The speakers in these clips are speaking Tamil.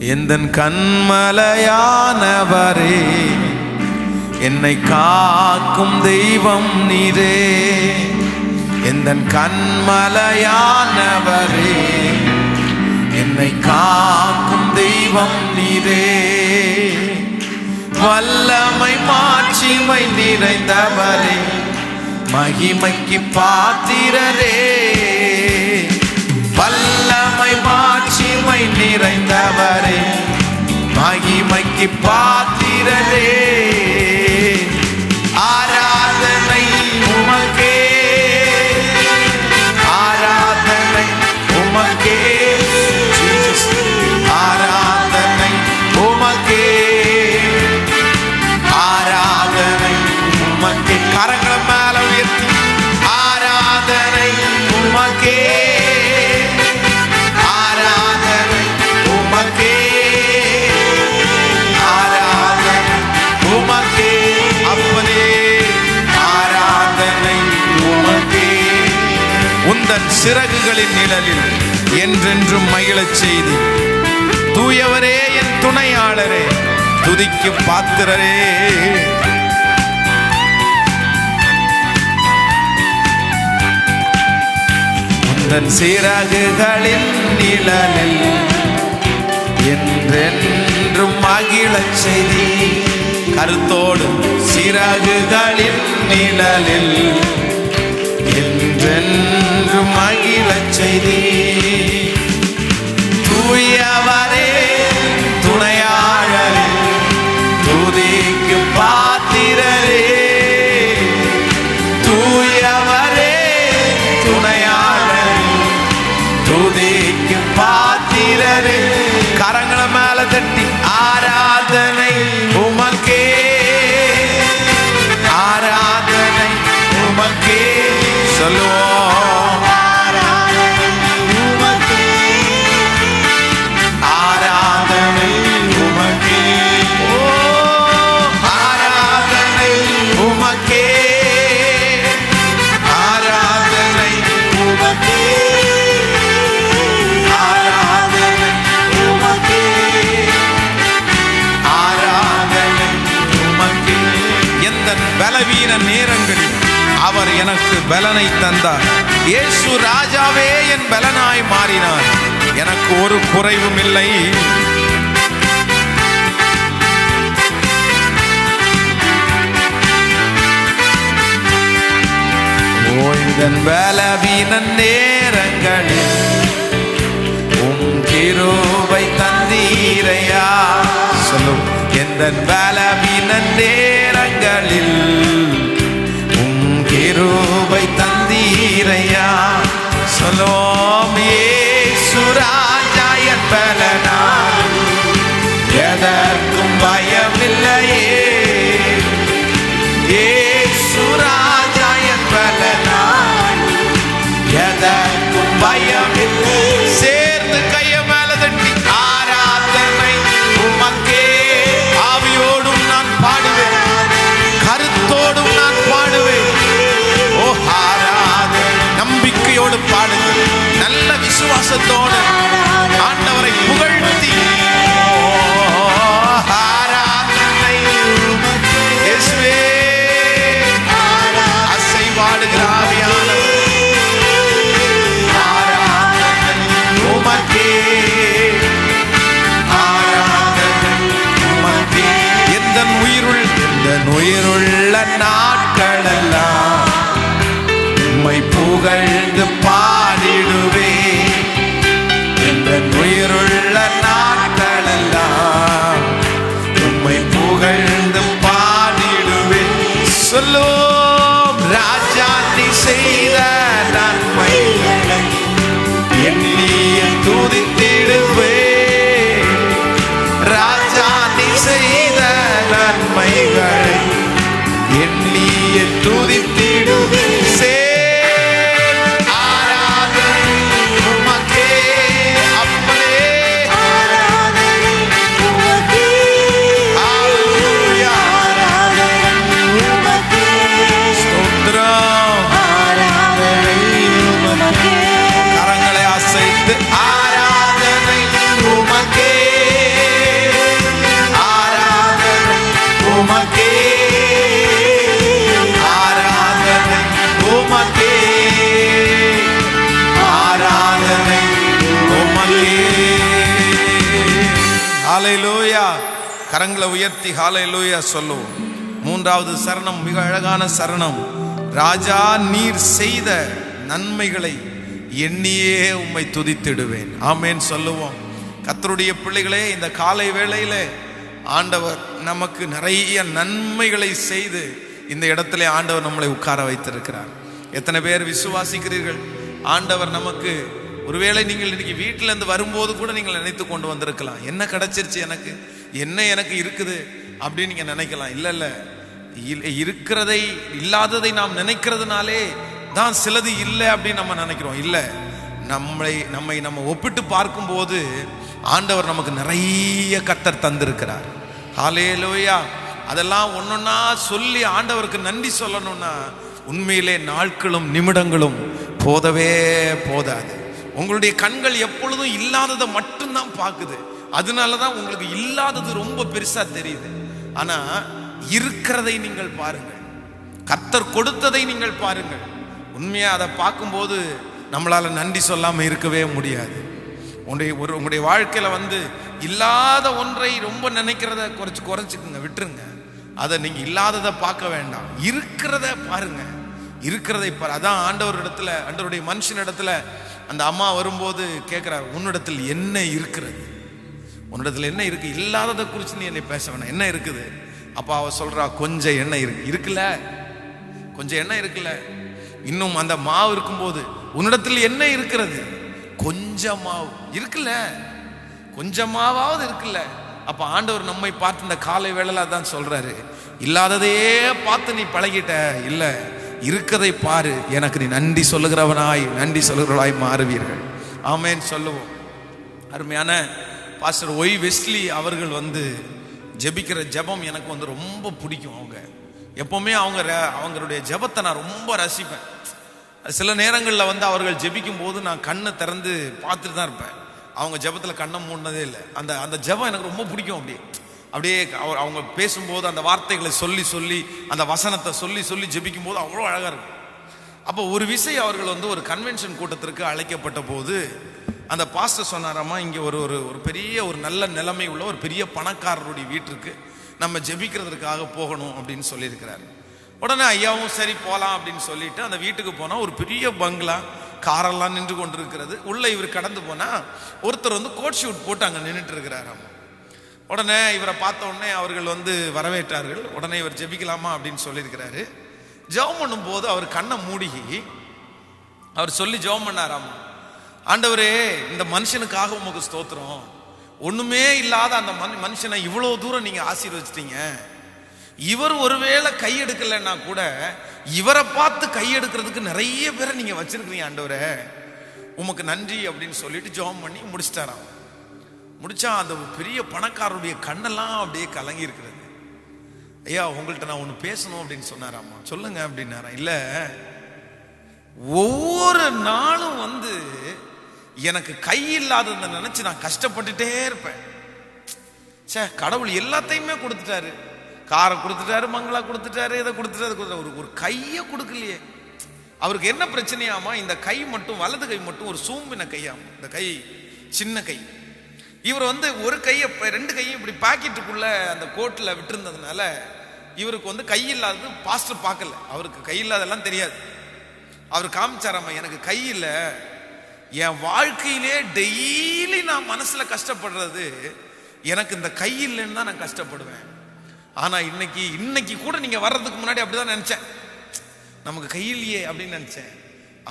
எந்தன் கண்மலையானவரே, என்னை காக்கும் தெய்வம் நீரே. எந்தன் கண்மலையானவரே, என்னை காக்கும் தெய்வம் நீரே. வல்லமை மாட்சிமை நிறைந்தவரே, மகிமைக்கு பாத்திரரே. வல்லமை மாட்சிமை நிறைந்தவரே, மகிமைக்கு பாத்திரரே. ஆராதனை உமக்கே, ஆராதனை உமக்கே, ஆராதனை உமக்கே, ஆராதனை உமக்கே. கரங்களை மேல உயர்த்தி ஆராதனை உமக்கே, ஆராதனை உமக்கே, ஆராதனை உமக்கே. அப்பனே ஆராதனை உமக்கே. உந்தன் சிறகுகளின் நிழலில் என்றென்றும் மகிழச் செய்தி. தூயவரே என் துணையாளரே, துதிக்கு பாத்திரரே. உந்தன் சிறகுகளின் நிழலில் என்றென்றும் மகிழச் செய்தி. கருத்தோடு சிறகுகளின் நிழலில் என்றென்றும் மகிழச் செய்தி. தூயவரே துணையாளரே, துதிக்கு பாத்திரரே. தூயவரே துணையாளரே, துதிக்கு பாத்திரரே. கரங்களை மேல தட்டி ஆராதனை உமக்கே, ஆராதனை உமக்கே சொல்லுவோம். ஆராதனை உமக்கே, ஆராதனை உமக்கே, ஓ ஆராதனை உமக்கே, ஆராதனை உமக்கே, ஆராதனை உமக்கே, ஆராதனை உமக்கே. எந்தன் பலவீன நேரங்களில் அவர் எனக்கு பலனை தந்தார். இயேசு ராஜாவே என் பலனாய் மாறினார். எனக்கு ஒரு குறைவும் இல்லை. ஓய்தன் பலவீன நேரங்களில் உம் கிருபை தந்தீரையா. சொல்லும் எந்தன் பலவீன நேரங்களில் கிருபை தந்தீரையா. சொல்லும் இயேசு ராஜா என் பலனாய், எதற்கும் பயமில்லையே. இயேசு ராஜா என் பலனாய், எதற்கும் பயமில்லை. சேர்ந்து கைய மேல தட்டி ஆராதனை உமக்கே. ஆவியோடும் நான் பாடுவேன், கருத்தோடும் நான் பாடுவேன். நம்பிக்கையோடு பாடுங்கள், நல்ல விசுவாசத்தோடு ஆண்டவரை புகழ்த்தி. ஆராதனை இயேசுவே, அசைவாடுகிற ஆவியானவர், ஆராதனை உமக்கே, ஆராதனை உமக்கே. எந்தன் உயிருள்ள நாட்களெல்லாம் உம்மை புகழ்ந்து பாடிடுவே. ஹல்லேலூயா. கரங்களை உயர்த்தி ஹல்லேலூயா சொல்லுவோம். மூன்றாவது சரணம் மிக அழகான சரணம். ராஜா நீர் செய்த நன்மைகளை எண்ணியே உம்மை துதித்திடுவேன். ஆமேன் சொல்லுவோம். கர்த்தருடைய பிள்ளைகளே, இந்த காலை வேளையில ஆண்டவர் நமக்கு நிறைய நன்மைகளை செய்து இந்த இடத்துல ஆண்டவர் நம்மளை உட்கார வைத்திருக்கிறார். எத்தனை பேர் விசுவாசிக்கிறீர்கள்? ஆண்டவர் நமக்கு, ஒருவேளை நீங்கள் இன்னைக்கு வீட்டில இருந்து வரும்போது கூட நீங்கள் நினைத்து கொண்டு வந்திருக்கலாம், என்ன கிடைச்சிருச்சு எனக்கு, என்ன எனக்கு இருக்குது அப்படின்னு நீங்க நினைக்கலாம். இல்ல, இருக்கிறதை இல்லாததை நாம் நினைக்கிறதுனாலே தான் சிலது இல்லை அப்படின்னு நம்ம நினைக்கிறோம். இல்ல, நம்ம ஒப்பிட்டு பார்க்கும்போது ஆண்டவர் நமக்கு நிறைய கர்த்தர் தந்திருக்கிறார். ஹல்லேலூயா. அதெல்லாம் ஒன்னொன்னா சொல்லி ஆண்டவருக்கு நன்றி சொல்லணும்னா உண்மையிலே நாட்களும் நிமிடங்களும் போதவே போதாது. உங்களுடைய கண்கள் எப்பொழுதும் இல்லாததை மட்டும்தான் பார்க்குது. அதனாலதான் உங்களுக்கு இல்லாதது ரொம்ப பெருசா தெரியுது. ஆனா இருக்கிறதை நீங்கள் பாருங்கள், கர்த்தர் கொடுத்ததை நீங்கள் பாருங்கள். உண்மையா அதை பார்க்கும்போது நம்மளால நன்றி சொல்லாம இருக்கவே முடியாது. உங்களுடைய வாழ்க்கையில இல்லாத ஒன்றை ரொம்ப நினைக்கிறத குறைச்சுக்குங்க, விட்டுருங்க. அதை நீங்க இல்லாததை பார்க்க வேண்டாம், இருக்கிறத பாருங்க, இருக்கிறதை பாரு. அதான் ஆண்டவருடைய மனுஷன் இடத்துல அந்த அம்மா வரும்போது கேட்கிறார், உன்னிடத்தில் என்ன இருக்கிறது, உன்னிடத்துல என்ன இருக்கு, இல்லாததை குறித்து நீ என்னை பேச வேணாம், என்ன இருக்குது. அப்ப அவ சொல்றா, கொஞ்சம் எண்ணெய் இருக்குல்ல, கொஞ்சம் எண்ணெய் இருக்குல்ல, இன்னும் அந்த மாவு இருக்கும்போது உன்னிடத்தில் என்ன இருக்கிறது, கொஞ்சம் மாவு இருக்குல்ல, கொஞ்சம் மாவாவது இருக்குல்ல. அப்ப ஆண்டவர் நம்மை பார்த்து இந்த காலை வேளையில தான் சொல்றாரு, இல்லாததையே பார்த்து நீ பழகிட்ட, இல்ல இருக்கதை பாரு, எனக்கு நீ நன்றி சொல்லுகிறவளாய் மாறுவீர்கள். ஆமேன் சொல்லுவோம். அருமையான பாஸ்டர் ஒய் வெஸ்லி அவர்கள் ஜெபிக்கிற ஜெபம் எனக்கு ரொம்ப பிடிக்கும். அவங்க எப்பவுமே அவங்களுடைய ஜெபத்தை நான் ரொம்ப ரசிப்பேன். சில நேரங்களில் அவர்கள் ஜெபிக்கும் போது நான் கண்ணை திறந்து பார்த்துட்டு தான் இருப்பேன். அவங்க ஜெபத்தில் கண்ணை மூடினதே இல்லை. அந்த ஜெபம் எனக்கு ரொம்ப பிடிக்கும். அப்படியே அவங்க பேசும்போது அந்த வார்த்தைகளை சொல்லி அந்த வசனத்தை சொல்லி ஜெபிக்கும் போது அவ்வளோ அழகாக இருக்கும். அப்போ ஒரு விஷயம், அவர்கள் ஒரு கன்வென்ஷன் கூட்டத்திற்கு அழைக்கப்பட்ட போது அந்த பாஸ்டர் சொன்னாராமா, இங்கே ஒரு பெரிய ஒரு நல்ல நிலைமை உள்ள ஒரு பெரிய பணக்காரருடைய வீட்டிற்கு நம்ம ஜெபிக்கிறதுக்காக போகணும் அப்படின்னு சொல்லியிருக்கிறாரு. உடனே ஐயாவும் சரி போகலாம் அப்படின்னு சொல்லிட்டு அந்த வீட்டுக்கு போனால் ஒரு பெரிய பங்களா, காரெல்லாம் நின்று கொண்டு இருக்கிறது. உள்ள இவர் கடந்து போனால் ஒருத்தர் கோட் ஷூட் போட்டு அங்கே நின்றுட்டு இருக்கிறாராம். உடனே இவரை பார்த்த உடனே அவர்கள் வரவேற்றார்கள். உடனே இவர் ஜெபிக்கலாமா அப்படின்னு சொல்லியிருக்கிறாரு. ஜெபம் பண்ணும் போது அவர் கண்ணை மூடி அவர் சொல்லி ஜெபம் பண்ணாராமா, ஆண்டவரே இந்த மனுஷனுக்காக உமக்கு ஸ்தோத்திரம், ஒண்ணுமே இல்லாத அந்த மனுஷனை இவ்வளவு தூரம் நீங்க ஆசீர்வதிச்சிட்டீங்க. இவர் ஒருவேளை கையெடுக்கலைன்னா கூட இவரை பார்த்து கையெடுக்கிறதுக்கு நிறைய பேரை நீங்க வச்சிருக்கிறீங்க ஆண்டவரே, உமக்கு நன்றி அப்படின்னு சொல்லிட்டு ஜெபம் பண்ணி முடிச்சிட்டாராம். முடிச்சா அந்த பெரிய பணக்காரருடைய கண்ணெல்லாம் அப்படியே கலங்கி இருக்கிறது. ஐயா, உங்கள்கிட்ட நான் ஒன்று பேசணும் அப்படின்னு சொன்னாராமா. சொல்லுங்க அப்படின்னாரா. இல்லை, ஒவ்வொரு நாளும் எனக்கு கை இல்லாததை நினைச்சு நான் கஷ்டப்பட்டுட்டே இருப்பேன். சே, கடவுள் எல்லாத்தையுமே கொடுத்துட்டாரு, காரை கொடுத்துட்டாரு, மங்களா கொடுத்துட்டாரு, இதை கொடுத்துட்டாரு, ஒரு கையை கொடுக்கலையே. அவருக்கு என்ன பிரச்சனையாமா, இந்த கை மட்டும், வலது கை மட்டும் ஒரு சூம்பின கையாமா. இந்த கை சின்ன கை. இவர் ஒரு கையை, ரெண்டு கையும் இப்படி பாக்கெட்டுக்குள்ள அந்த கோட்டில் விட்டுருந்ததுனால இவருக்கு கை இல்லாதது பாஸ்டர் பார்க்கல. அவருக்கு கை இல்லாதெல்லாம் தெரியாது. அவர் காமிச்சாராமா, எனக்கு கை இல்லை, என் வாழ்க்கையிலே டெய்லி நான் மனசுல கஷ்டப்படுறது எனக்கு இந்த கை இல்லைன்னு தான் நான் கஷ்டப்படுவேன். ஆனா இன்னைக்கு கூட நீங்க வர்றதுக்கு முன்னாடி அப்படிதான் நினைச்சேன், நமக்கு கை இல்லையே அப்படின்னு நினைச்சேன்.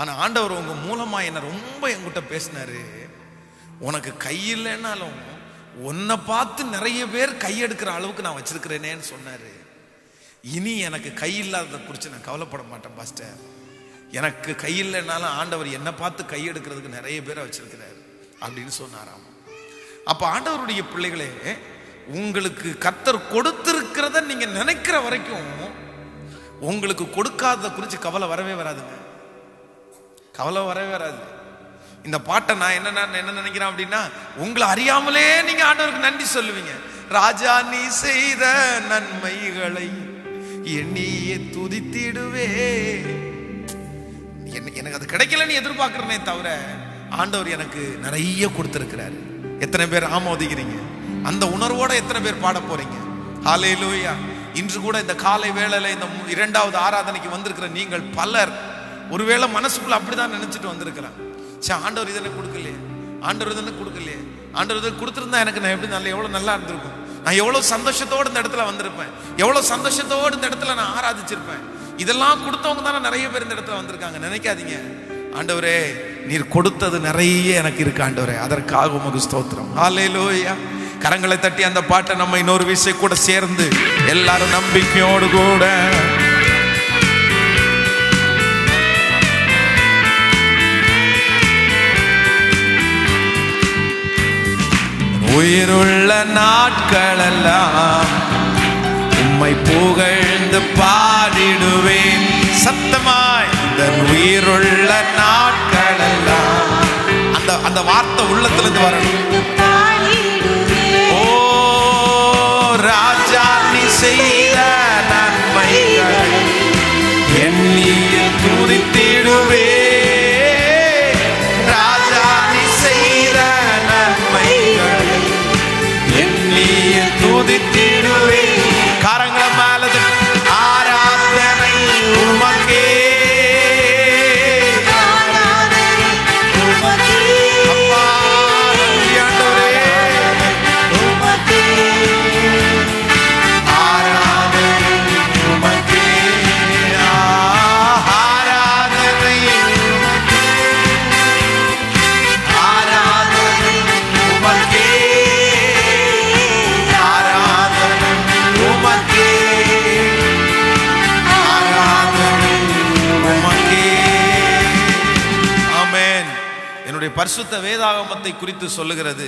ஆனா ஆண்டவர் உங்க மூலமா என்ன ரொம்ப என்கிட்ட பேசினாரு, உனக்கு கை இல்லைன்னாலும் உன்னை பார்த்து நிறைய பேர் கையெடுக்கிற அளவுக்கு நான் வச்சிருக்கிறேனேன்னு சொன்னாரு. இனி எனக்கு கை இல்லாததை குறித்து நான் கவலைப்பட மாட்டேன் பாஸ்டர், எனக்கு கை இல்லைன்னாலும் ஆண்டவர் என்னை பார்த்து கையெடுக்கிறதுக்கு நிறைய பேரை வச்சிருக்கிறார் அப்படின்னு சொன்னாராம். அப்ப ஆண்டவருடைய பிள்ளைகளே, உங்களுக்கு கர்த்தர் கொடுத்திருக்கிறத நீங்க நினைக்கிற வரைக்கும் உங்களுக்கு கொடுக்காததை குறித்து கவலை வரவே வராதுங்க, கவலை வரவே வராது. இந்த பாட்டை நான் என்ன நினைக்கிறேன் அப்படின்னா, உங்களை அறியாமலே நீங்க ஆண்டவருக்கு நன்றி சொல்லுவீங்க. ராஜா நீ செய்த நன்மைகளை எண்ணியே துதித்திடுவே. எனக்கு அது கிடைக்கலன்னு எதிர்பார்க்கிறேனே தவிர ஆண்டவர் எனக்கு நிறைய கொடுத்திருக்கிறாரு. எத்தனை பேர் ஆமோதிக்கிறீங்க? அந்த உணர்வோட எத்தனை பேர் பாட போறீங்க? ஹல்லேலூயா. இன்று கூட இந்த காலை வேளையில இந்த இரண்டாவது ஆராதனைக்கு வந்திருக்கிற நீங்கள் பலர் ஒருவேளை மனசுக்குள்ள அப்படிதான் நினைச்சிட்டு வந்திருக்கலாம். ஆண்டவர் இதனை கொடுக்கலையே, ஆண்டவர் இதனை கொடுக்கலையே, ஆண்டவர் இதை கொடுத்துருந்தா எனக்கு நான் எப்படி எவ்வளவு நல்லா இருந்திருக்கும், நான் எவ்வளவு சந்தோஷத்தோடு இந்த இடத்துல வந்திருப்பேன், எவ்வளவு சந்தோஷத்தோடு இந்த இடத்துல நான் ஆராதிச்சிருப்பேன். இதெல்லாம் கொடுத்தவங்க தானே நிறைய பேர் இந்த இடத்துல வந்திருக்காங்க. நினைக்காதீங்க, ஆண்டவரே நீர் கொடுத்தது நிறைய எனக்கு இருக்கு ஆண்டவரே, அதற்காக உமக்கு ஸ்தோத்திரம். ஹல்லேலூயா. கரங்களை தட்டி அந்த பாட்டை நம்ம இன்னொரு விஷயம் கூட சேர்ந்து எல்லாரும் நம்பிக்கையோடு கூட உயிருள்ள நாட்களெல்லாம் உம்மை புகழ்ந்து பாடிடுவேன் சத்தமாய். இந்த உயிருள்ள நாட்களெல்லாம் அந்த வார்த்தை உள்ளத்திலிருந்து வரணும். ஓ ராஜா நீ செய்த நன்மைகள் எண்ணிய துதித்திடுவே, ராஜா நீ செய்த நன்மைகள் எண்ணிய துதித்திடுவே. கரங்கள மேலது ஆராதனை உமக்கே, பரிசுத்த வேதாகமத்தை குறித்து சொல்லுகிறது,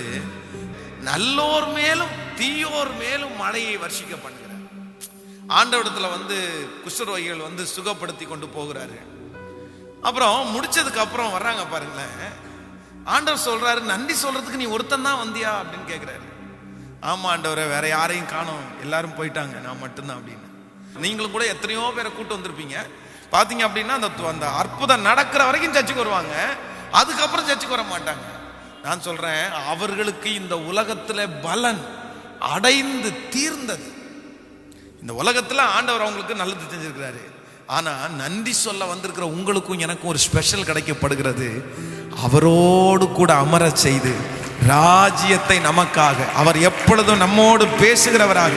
நல்லோர் மேலும் தீயோர் மேலும் மழையை வர்ஷிக்க பண்ணுகிறார். ஆண்டவரிடத்துல குஷ்டரோகிகள் சுகப்படுத்தி கொண்டு போகிறாரு. அப்புறம் முடிச்சதுக்கு அப்புறம் வர்றாங்க பாருங்களேன், ஆண்டவர் சொல்றாரு, நன்றி சொல்றதுக்கு நீ ஒருத்தன் தான் வந்தியா அப்படின்னு கேட்கிறாரு. ஆமா ஆண்டவரை, வேற யாரையும் காணோம், எல்லாரும் போயிட்டாங்க, நான் மட்டும்தான் அப்படின்னு. நீங்களும் கூட எத்தனையோ பேரை கூட்டு வந்திருப்பீங்க. பாத்தீங்க அப்படின்னா அந்த அற்புதம் நடக்கிற வரைக்கும் சர்ச்சுக்கு வருவாங்க, அதுக்கப்புறம் சர்ச்சுக்கு வர மாட்டாங்க. நான் சொல்றேன், அவர்களுக்கு இந்த உலகத்துல பலன் அடைந்து தீர்ந்தது. இந்த உலகத்துல ஆண்டவர் அவங்களுக்கு நல்லது செஞ்சிருக்கிறாரு. ஆனா நன்றி சொல்ல வந்திருக்கிற உங்களுக்கும் எனக்கும் ஒரு ஸ்பெஷல் கிடைக்கப்படுகிறது. அவரோடு கூட அமர செய்து ராஜ்யத்தை நமக்காக, அவர் எப்பொழுதும் நம்மோடு பேசுகிறவராக,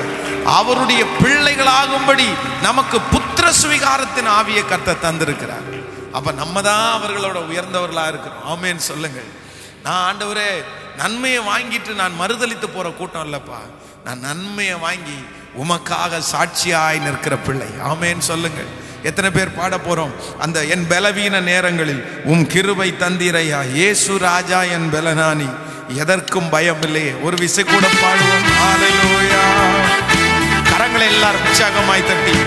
அவருடைய பிள்ளைகளாகும்படி நமக்கு புத்திர சுவிகாரத்தின் ஆவியை கர்த்தர் தந்திருக்கிறார். அப்ப நம்ம தான் அவர்களோட உயர்ந்தவர்களா இருக்கிறோம். ஆமென் சொல்லுங்கள். நான் ஆண்டவரே நன்மையை வாங்கிட்டு நான் மறுதலித்து போற கூட்டம் இல்லப்பா, நான் நன்மையை வாங்கி உமக்காக சாட்சியாய் நிற்கிற பிள்ளை. ஆமென் சொல்லுங்கள். எத்தனை பேர் பாட போறோம்? அந்த என் பலவீன நேரங்களில் உம் கிருபை தந்தீரையா, இயேசு ராஜா என் பலனானி, எதற்கும் பயம் இல்லையே. ஒரு விசை கூட பாடுவோம். ஹல்லேலூயா. கரங்களை எல்லாரும் உற்சாகமாய் தட்டி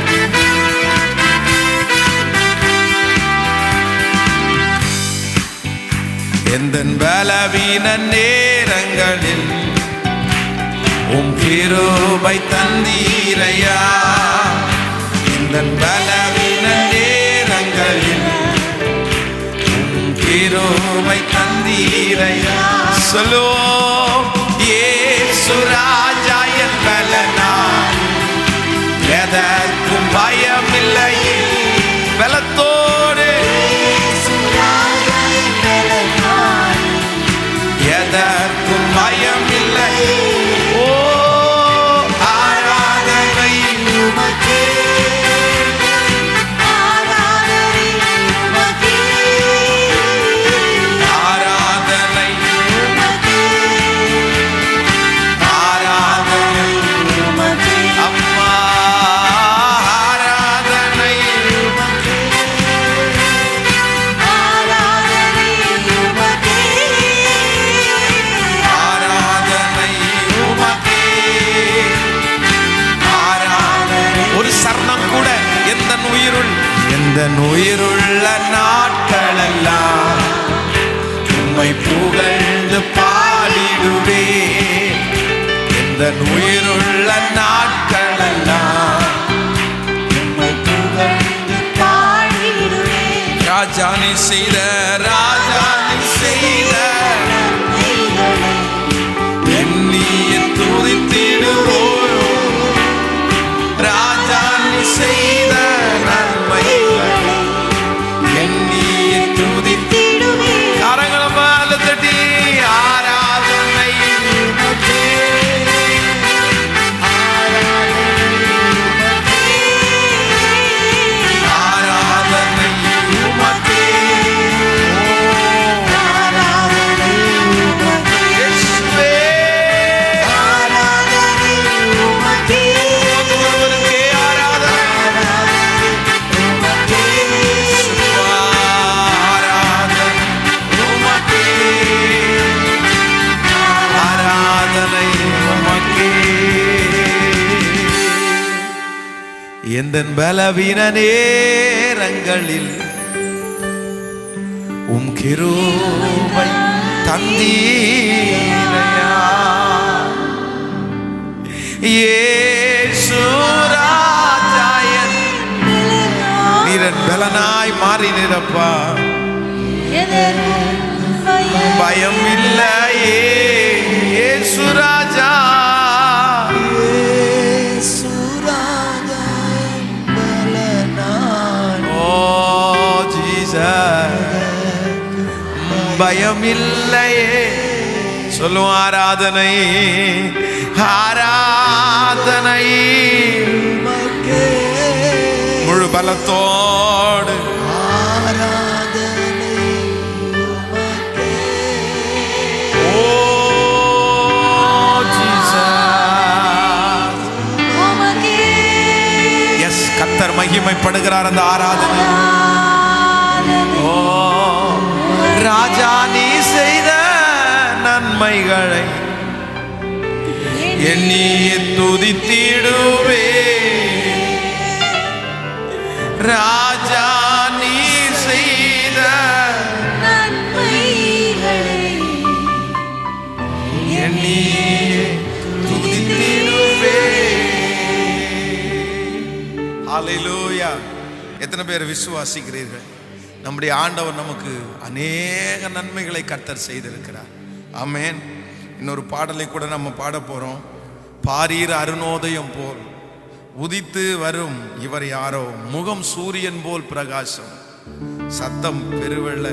எந்தன் பலவீன நேரங்களில் உம் கிருபை தந்தீரையா, எந்தன் பலவீன நேரங்களில் உம் கிருபை தந்தீரையா. சொல்லுவோம், இயேசு ராஜா என் பலனானி, எதற்கும் பயமில்லையே. பலத்தோடு எதற்கும் பயம் இல்லை. ஓ ஆராதனை உமக்கே, ஆராதனை உமக்கே, ஆராதனை உமக்கே, ஆராதனை உமக்கே. அம்மா ஆராதனை உமக்கே, ஆராதனை உமக்கே, ஆராதனை உமக்கே, ஆராதனை. ஒரு சரணம் கூட, எந்த உயிருள்ள நாட்களெல்லாம் உம்மை புகழ்ந்து பாடிடுவே, எந்த உயிருள்ள நாட்களெல்லாம் உம்மை புகழ்ந்து பாடிடுவே. ராஜா நீ செய்த, ராஜா நீ செய்த எண்ணிய எந்தன் பலவீன நேரங்களில் உம் கிருபை தந்தீரையா. இயேசு ராஜா நீரன் பலனாய் மாறினப்பா, பயம் இல்லையே. இயேசு ராஜா பயம் இல்லையே. சொல்லும் ஆராதனை ஆராதனை முழு பலத்தோடு கர்த்தர் மகிமைப்படுகிறார் அந்த ஆராதனை. ஓ ராஜா நீ செய்த நன்மைகளை எண்ணி துதித்திடுவே. ராஜா நீ செய்த நன்மைகளை எண்ணி துதித்திடுவே. ஹல்லேலூயா. எத்தனை பேர் விசுவாசிக்கிறீர்கள்? நம்முடைய ஆண்டவர் நமக்கு அநேக நன்மைகளை கர்த்தர் செய்திருக்கிறார். ஆமென். இன்னொரு பாடலை கூட நம்ம பாட போறோம். பாரீர் அருணோதயம் போல் உதித்து வரும் இவர் யாரோ, முகம் சூரியன் போல் பிரகாசம், சத்தம் பெருவெள்ள.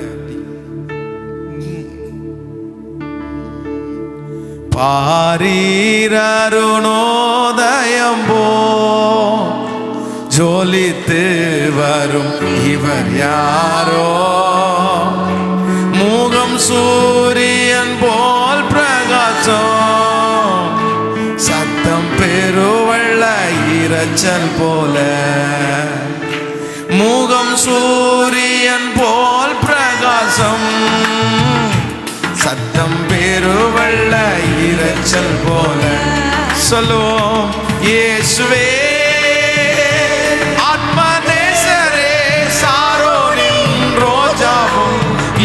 பாரீர் அருணோதயம் போல் ஜொலித்து வரும் இவர் யாரோ, முகம் சூரியன் போல் பிரகாசம், சத்தம் பெருவெள்ள இரைச்சல் போல. முகம் சூரியன் போல் பிரகாசம், சத்தம் பெருவெள்ள இரைச்சல் போல. சொல்லுவோம் இயேசுவே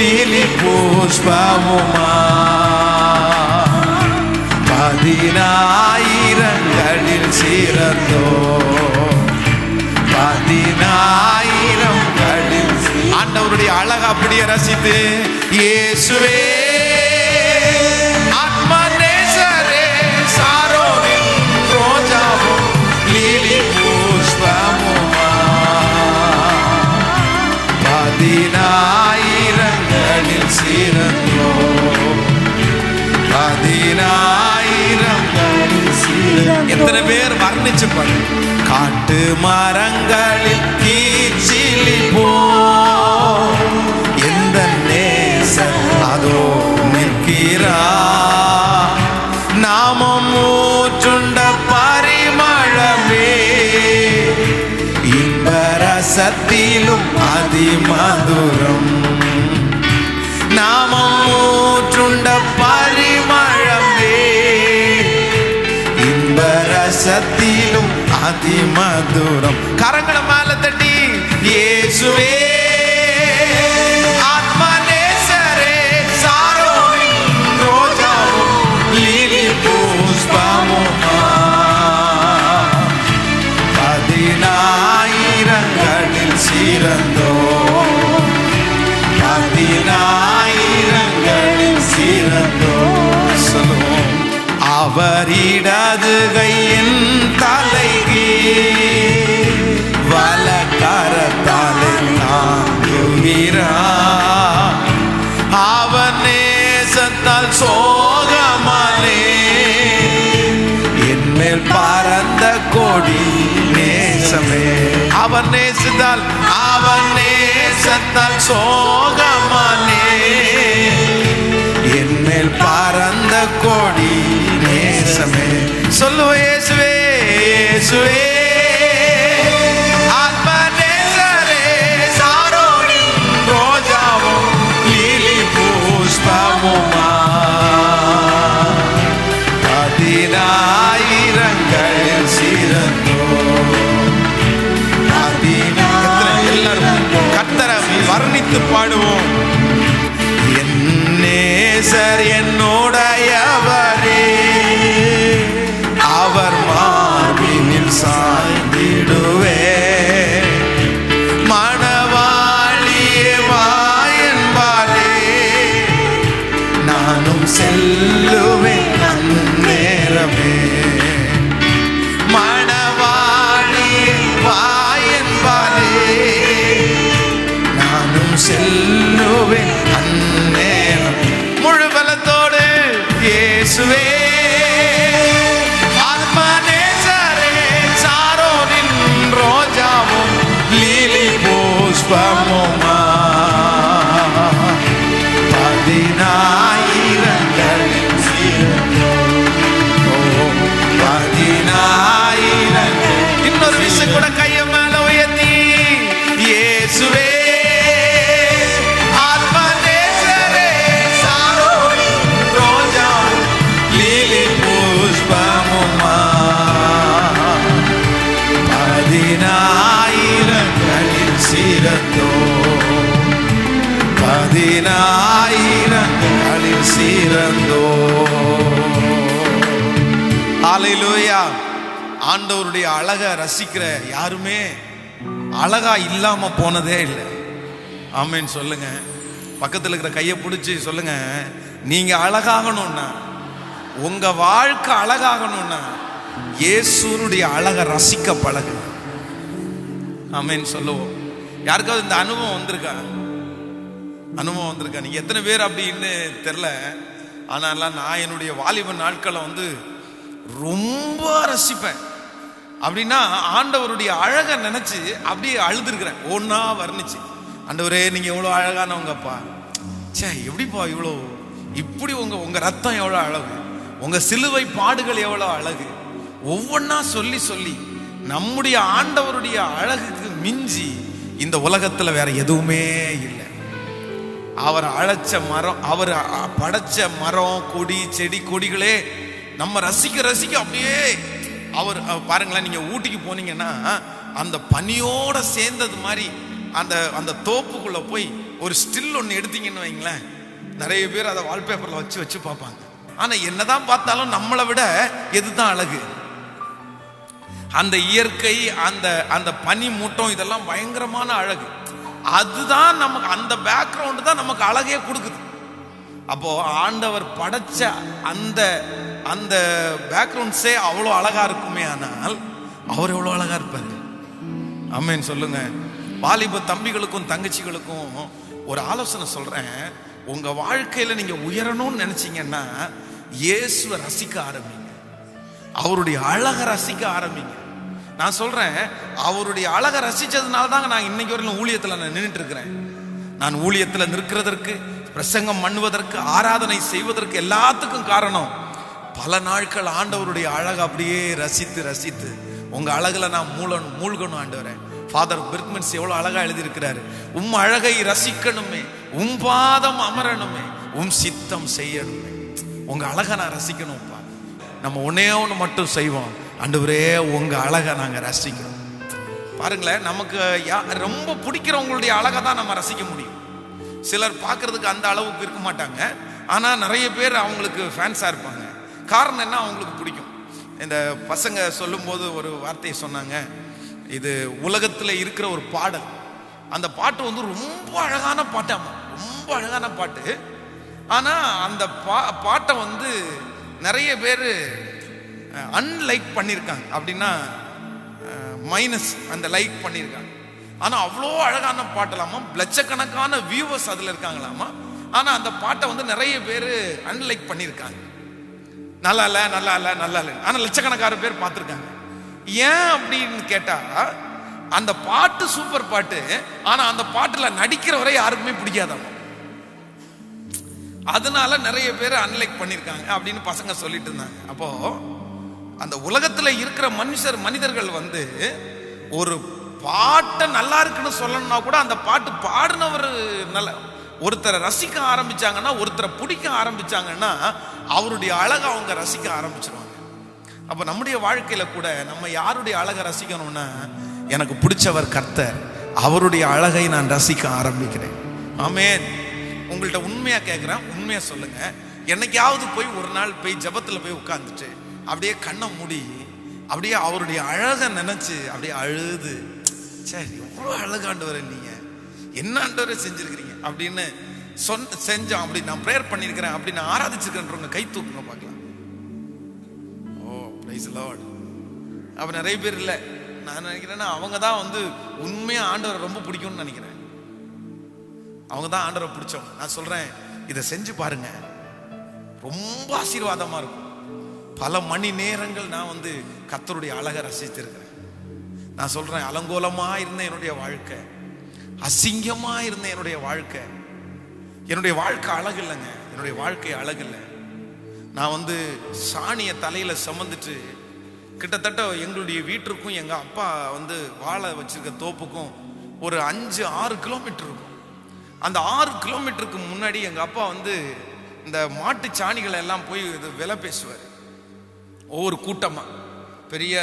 லீலி புஷ்பமுமா, பதினாயிரங்களில் சிறந்தோ, பதினாயிரங்களில். ஆண்டவருடைய அழகு அப்படியே ரசித்து இயேசுவே ஆத்மநேசரே சாரோனின் ரோஜாவும் லீலி புஷ்பமுமா, பதினாயிரங்களில் சிறந்தோ, பதினாயிரங்களில் சிறந்தோ. எத்தனை பேர் வர்ணிச்சு பாருங்க. காட்டு மரங்களில் கீச்சிலி போ, எந்த நேசர் அதோ நிற்கிறா, நாமம் ஊற்றுண்ட பரிமளமே, இன்பரசத்திலும் அதிமதுரம், நாமம் ஊற்றுண்ட பரிமளமே, இன்பரசத்திலும் அதிமதுரம். கரங்களை மேல தட்டி இயேசுவே ஆத்மநேசரே சாரோனின் ரோஜாவும் லீலி புஷ்பமுமா, பதினாயிரங்களில் சிறந்தோ, பதினாயிரங்களில் சிறந்தோ. சொல்லுவோம் அவர் இடது கையின் தலைகி வலக்கரத்தாலே தாங்குகிறார், அவர் நேசத்தால் சோகமாலே என்மேல் பறந்த கொடி நேசமே. அவர் நேசத்தால், அவர் நேசத்தால் சோகமாலே என்மேல் பறந்த கொடி நேசமே. சொல்லுவ இயேசுவே இயேசுவே ஆத்மநேசரே சாரோனின் ரோஜாவும் லீலி புஷ்பமுமா, பதினாயிரங்களில் சிறந்தோ, சேர்த்து பாடுவோம். என் நேசர் என்னுடையவரே, அவர் மார்பினில் சாய்ந்திடுவே. மணவாளியே வா என்பாரே, நானும் செல்லுவேன் அந்நேரமே. மணவாளியே வா என்பாரே, நானும் செல்லுவேன் அந்நேரம். முழு பலத்தோடு இயேசுவே ஆத்மநேசரே, சாரோனின் ரோஜாவும் லீலி புஷ்பமுமா, 10,000 இன்னொரு விஷயம் கூட கைய மேல உயர்த்தி இயேசுவே ஆத்மநேசரே, சாரோனின் ரோஜாவும் லீலி புஷ்பமுமா, 10,000 சிறந்தோ, 10,000 சிறந்தோ. ஹல்லேலூயா. ஆண்டவருடைய அழகை ரசிக்கிற யாருமே அழகா இல்லாம போனதே இல்லை. ஆமேன்னு சொல்லுங்க. பக்கத்தில் இருக்கிற கையை பிடிச்சி சொல்லுங்க, நீங்க அழகாகணும்னா, உங்க வாழ்க்கை அழகாகணும்னா இயேசுனுடைய அழகை ரசிக்க பழகு. ஆமேன்னு சொல்லுவோம். யாருக்காவது இந்த அனுபவம் வந்திருக்கா? அனுபவம் வந்திருக்கா? நீங்க எத்தனை பேர் அப்படின்னு தெரியல. ஆனாலாம் நான் என்னுடைய வாலிப நாட்களை ரொம்ப ரசிப்பேன். அப்படின்னா ஆண்டவருடைய அழகை நினைச்சு அப்படியே அழுதுருக்கிறேன். ஒன்னா வர்ணிச்சு, ஆண்டவரே நீங்க எவ்வளவு அழகானவங்கப்பா, சே எப்படிப்பா இவ்வளோ, இப்படி உங்க ரத்தம் எவ்வளோ அழகு, உங்க சிலுவை பாடுகள் எவ்வளோ அழகு, ஒவ்வொன்னா சொல்லி சொல்லி நம்முடைய ஆண்டவருடைய அழகுக்கு மிஞ்சி இந்த உலகத்துல வேற எதுவுமே இல்லை. அவர் அழைச்ச மரம், அவர் படைச்ச மரம், கொடி, செடி, கொடிகளே நம்ம ரசிக்க ரசிக்க அப்படியே அவர் பாருங்களேன். நீங்க ஊட்டிக்கு போனீங்கன்னா அந்த பனியோட சேர்ந்தது மாதிரி அந்த தோப்புக்குள்ள போய் ஒரு ஸ்டில் ஒன்று எடுத்தீங்கன்னு வைங்களேன், நிறைய பேர் அதை வால்பேப்பர்ல வச்சு வச்சு பார்ப்பாங்க. ஆனா என்னதான் பார்த்தாலும் நம்மளை விட எதுதான் அழகு? அந்த இயற்கை, அந்த பனி மூட்டம், இதெல்லாம் பயங்கரமான அழகு. அதுதான் நமக்கு, அந்த பேக்ரவுண்ட் தான் நமக்கு அழகே கொடுக்குது. அப்போ ஆண்டவர் படைச்ச அந்த பேக்ரவுண்ட்ஸே அவ்வளோ அழகா இருக்குமே, ஆனால் அவர் எவ்வளோ அழகா இருப்பாரு. ஆமேன்னு சொல்லுங்க. வாலிப தம்பிகளுக்கும் தங்கச்சிகளுக்கும் ஒரு ஆலோசனை சொல்றேன். உங்க வாழ்க்கையில நீங்க உயரணும்னு நினைச்சீங்கன்னா இயேசுவை ரசிக்க ஆரம்பிங்க, அவருடைய அழகை ரசிக்க ஆரம்பிங்க. நான் சொல்றேன், அவருடைய அழகை ரசிச்சதுனால தாங்க நான் இன்னைக்கு வரையிலும் ஊழியத்துல நான் நின்றுட்டு இருக்கிறேன். நான் ஊழியத்துல நிற்கிறதற்கு, பிரசங்கம் பண்ணுவதற்கு, ஆராதனை செய்வதற்கு எல்லாத்துக்கும் காரணம் பல நாட்கள் ஆண்டவருடைய அழகை அப்படியே ரசித்து ரசித்து, உங்க அழகுல நான் மூழ்கணும் ஆண்டவரே. ஃபாதர் பிர்க்மன்ஸ் எவ்வளவு அழகா எழுதியிருக்கிறாரு, உம் அழகை ரசிக்கணுமே, உம் பாதம் அமரணுமே, உம் சித்தம் செய்யணுமே. உங்க அழகை நான் ரசிக்கணும்ப்பா. நம்ம ஒன்னே ஒன்று மட்டும் செய்வோம், ஆண்டவரே உங்க அழகை நாங்க ரசிக்கிறோம். பாருங்களேன், நமக்கு ரொம்ப பிடிக்கிறவங்களுடைய அழகை தான் நம்ம ரசிக்க முடியும். சிலர் பார்க்கறதுக்கு அந்த அளவுக்கு இருக்க மாட்டாங்க, ஆனா நிறைய பேர் அவங்களுக்கு ஃபேன்ஸா இருப்பாங்க. காரணம் என்ன? அவங்களுக்கு பிடிக்கும். இந்த பசங்க சொல்லும்போது ஒரு வார்த்தையை சொன்னாங்க, இது உலகத்துல இருக்கிற ஒரு பாடல். அந்த பாட்டு ரொம்ப அழகான பாட்டாமா, ரொம்ப அழகான பாட்டு. ஆனா அந்த பாட்டை நிறைய பேர் அன்லைக் பண்ணியிருக்காங்க. அப்படின்னா மைனஸ் அந்த லைக் பண்ணியிருக்காங்க. ஆனா அவ்வளோ அழகான பாட்டலாமா, லட்சக்கணக்கான வியூவர்ஸ் அதுல இருக்காங்களாமா. ஆனா அந்த பாட்டை நிறைய பேர் அன்லைக் பண்ணியிருக்காங்க. நல்லா இல்ல, நல்லா இல்ல, நல்லா இல்லை. ஆனா லட்சக்கணக்கான பேர் பார்த்துருக்காங்க. ஏன் அப்படின்னு கேட்டா, அந்த பாட்டு சூப்பர் பாட்டு, ஆனா அந்த பாட்டுல நடிக்கிறவரை யாருக்குமே பிடிக்காதாமா. அதனால நிறைய பேர் அன்லைக் பண்ணியிருக்காங்க அப்படின்னு பசங்க சொல்லிட்டு இருந்தாங்க. அப்போ அந்த உலகத்துல இருக்கிற மனிதர்கள் ஒரு பாட்டை நல்லா இருக்குன்னு சொல்லணும்னா கூட அந்த பாட்டு பாடினவர் நல்ல, ஒருத்தரை ரசிக்க ஆரம்பிச்சாங்கன்னா, ஒருத்தரை பிடிக்க ஆரம்பிச்சாங்கன்னா அவருடைய அழகை அவங்க ரசிக்க ஆரம்பிச்சிருவாங்க. அப்ப நம்முடைய வாழ்க்கையில கூட நம்ம யாருடைய அழகை ரசிக்கணும்னா, எனக்கு பிடிச்சவர் கர்த்தர், அவருடைய அழகை நான் ரசிக்க ஆரம்பிக்கிறேன். ஆமென். உங்கள்ட்ட உண்மையா கேட்குறேன், உண்மையா சொல்லுங்க. என்னைக்காவது போய் ஒரு நாள் போய் ஜபத்தில் போய் உட்காந்துட்டு அப்படியே கண்ணை மூடி அப்படியே அவருடைய அழகை நினைச்சு அப்படியே அழுது, சரி எவ்வளோ அழகாண்டவரை நீங்க என்ன ஆண்டவரை செஞ்சிருக்கிறீங்க அப்படின்னு செஞ்சோம், அப்படி நான் ப்ரேயர் பண்ணியிருக்கிறேன், அப்படி நான் ஆராதிச்சிருக்கேன்றவங்க கை தூக்குங்க பார்க்கலாம். ஓ பிரைஸ் லார்ட். அப்போ நிறைய பேர் இல்லை. நான் நினைக்கிறேன்னா அவங்க தான் வந்து உண்மையா ஆண்டவரை ரொம்ப பிடிக்கும்னு நினைக்கிறேன். அவங்க தான் ஆண்டவரை பிடிச்சோம். நான் சொல்றேன், இதை செஞ்சு பாருங்க, ரொம்ப ஆசீர்வாதமா இருக்கும். பல மணி நேரங்கள் நான் வந்து கர்த்தருடைய அழகை ரசித்திருக்கிறேன். நான் சொல்றேன், அலங்கோலமா இருந்த என்னுடைய வாழ்க்கை, அசிங்கமா இருந்த என்னுடைய வாழ்க்கை அழகு இல்லைங்க. என்னுடைய வாழ்க்கை அழகு இல்லை. நான் வந்து சாணியை தலையில சுமந்துட்டு கிட்டத்தட்ட எங்களுடைய வீட்டிற்கும் எங்க அப்பா வந்து வாழை வச்சிருக்க தோப்புக்கும் ஒரு 5-6 கிலோமீட்டர் இருக்கும். அந்த 6 கிலோமீட்டருக்கு முன்னாடி எங்க அப்பா வந்து இந்த மாட்டு சாணிகளை எல்லாம் போய் விலை பேசுவார். ஒவ்வொரு கூட்டமா பெரிய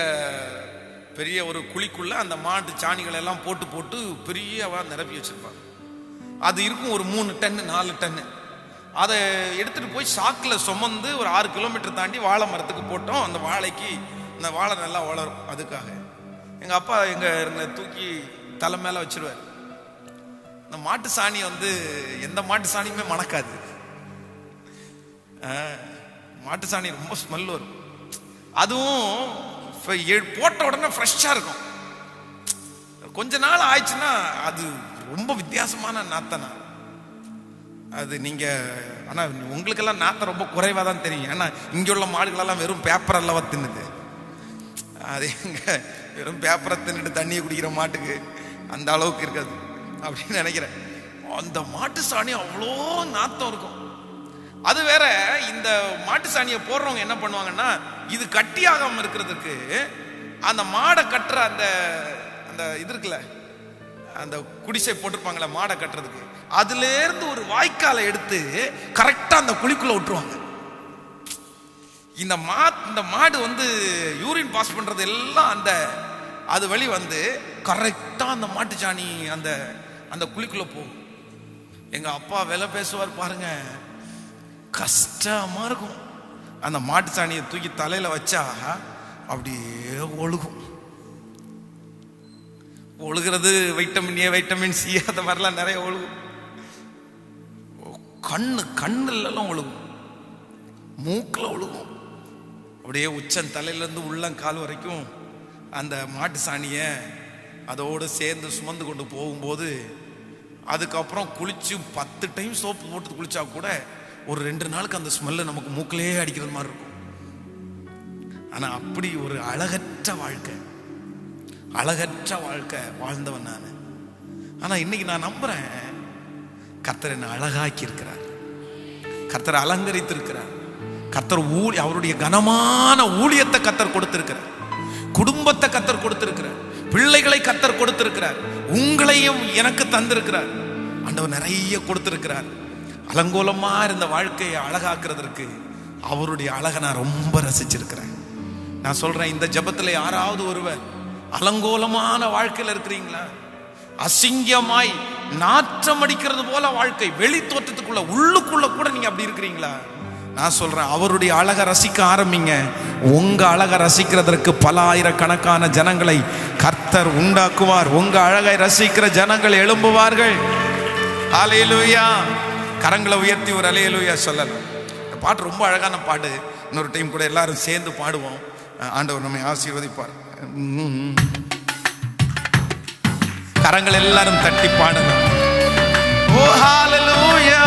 பெரிய ஒரு குழிக்குள்ள அந்த மாட்டு சாணிகளை எல்லாம் போட்டு போட்டு பெரியவா நிரப்பி வச்சிருப்பாங்க. அது இருக்கும் ஒரு 3 டன் 4 டன். அதை எடுத்துட்டு போய் சாக்கில் சுமந்து ஒரு 6 கிலோமீட்டர் தாண்டி வாழை மரத்துக்கு போட்டோம். அந்த வாழைக்கு இந்த வாழை நல்லா வளரும். அதுக்காக எங்க அப்பா எங்களை தூக்கி தலை மேல வச்சிருவார். இந்த மாட்டு சாணி வந்து எந்த மாட்டு சாணியுமே மணக்காது. மாட்டு சாணி ரொம்ப ஸ்மெல் வரும். அதுவும் போட்ட உடனே ஃப்ரெஷ்ஷா இருக்கும். கொஞ்ச நாள் ஆயிடுச்சுன்னா அது ரொம்ப வித்தியாசமான நாத்தனா. அது நீங்க ஆனா உங்களுக்கெல்லாம் நாத்தம் ரொம்ப குறைவா தான் தெரியும். ஏன்னா இங்க உள்ள மாடுகளெல்லாம் வெறும் பேப்பர் அல்லவா தின்னுது. அது எங்க வெறும் பேப்பரை தின்னுட்டு தண்ணியை குடிக்கிற மாட்டுக்கு அந்த அளவுக்கு இருக்காது அப்படின்னு நினைக்கிறேன். அந்த மாட்டு சாணி அவ்வளோ நாத்தம் இருக்கும். அது வேற, இந்த மாட்டு சாணியை போடுறவங்க என்ன பண்ணுவாங்கன்னா, இது கட்டியாகாம இருக்கிறதுக்கு அந்த மாடை கட்டுற அந்த அந்த இது இருக்குல்ல, அந்த குடிசை போட்டிருப்பாங்களே மாடை கட்டுறதுக்கு, அதுல இருந்து ஒரு வாய்க்காலை எடுத்து கரெக்டா அந்த குழிக்குள்ள விட்டுருவாங்க. இந்த மாடு வந்து யூரின் பாஸ் பண்றது எல்லாம் அந்த அது வழி வந்து கரெக்டா அந்த மாட்டு சாணி அந்த அந்த குழிக்குள்ள போகும். எங்க அப்பா விலை பேசுவார் பாருங்க, கஷ்டமா இருக்கும். அந்த மாட்டு சாணியை தூக்கி தலையில வச்சா அப்படியே ஒழுகும். ஒழுகிறது வைட்டமின் ஏ, வைட்டமின் சி, அந்த மாதிரிலாம் நிறைய ஒழுகும். கண்ணுலாம் ஒழுகும், மூக்கில் ஒழுகும். அப்படியே உச்சன் தலையிலேருந்து உள்ளங்கால் வரைக்கும் அந்த மாட்டு சாணியை அதோடு சேர்ந்து சுமந்து கொண்டு போகும்போது, அதுக்கப்புறம் குளிச்சு 10 டைம் சோப்பு போட்டு குளிச்சா கூட ஒரு 2 நாளுக்கு அந்த ஸ்மெல்லு நமக்கு மூக்கிலே அடிக்கிறது மாதிரி இருக்கும். ஆனா அப்படி ஒரு அழகற்ற வாழ்க்கை வாழ்ந்தவன் நான். ஆனா இன்னைக்கு நான் நம்புறேன், கர்த்தர் என்னை அழகாக்கி இருக்கிறார், கர்த்தர் அலங்கரித்திருக்கிறார், கர்த்தர் அவருடைய கனமான ஊழியத்தை கர்த்தர் கொடுத்திருக்கிறார், குடும்பத்தை கர்த்தர் கொடுத்திருக்கிறார், பிள்ளைகளை கர்த்தர் கொடுத்திருக்கிறார், உங்களையும் எனக்கு தந்திருக்கிறார். ஆண்டவர் நிறைய கொடுத்திருக்கிறார். அலங்கோலமா இருந்த வாழ்க்கையை அழகாக்குறதற்கு அவருடைய அழகை நான் ரொம்ப ரசிச்சிருக்கிறேன். நான் சொல்றேன், இந்த ஜெபத்துல யாராவது ஒருவர் அலங்கோலமான வாழ்க்கையில இருக்கிறீங்களா? அசிங்கமாய் நாற்றம் அடிக்கிறது போல வாழ்க்கை, வெளி தோற்றத்துக்குள்ள உள்ளுக்குள்ள கூட நீங்க அப்படி இருக்கிறீங்களா? நான் சொல்றேன், அவருடைய அழகை ரசிக்க ஆரம்பிங்க. உங்க அழகை ரசிக்கிறதற்கு பல ஆயிரக்கணக்கான ஜனங்களை கர்த்தர் உண்டாக்குவார். உங்க அழகை ரசிக்கிற ஜனங்கள் எழும்புவார்கள். ஹல்லேலூயா. கரங்களை உயர்த்தி ஒரு ஹல்லேலூயா சொல்லலாம். இந்த பாட்டு ரொம்ப அழகான பாட்டு. இன்னொரு டைம் கூட எல்லாரும் சேர்ந்து பாடுவோம். ஆண்டவர் நம்மை ஆசீர்வதிப்பார். கரங்கள் எல்லாரும் தட்டி பாடலாம். ஓ ஹல்லேலூயா.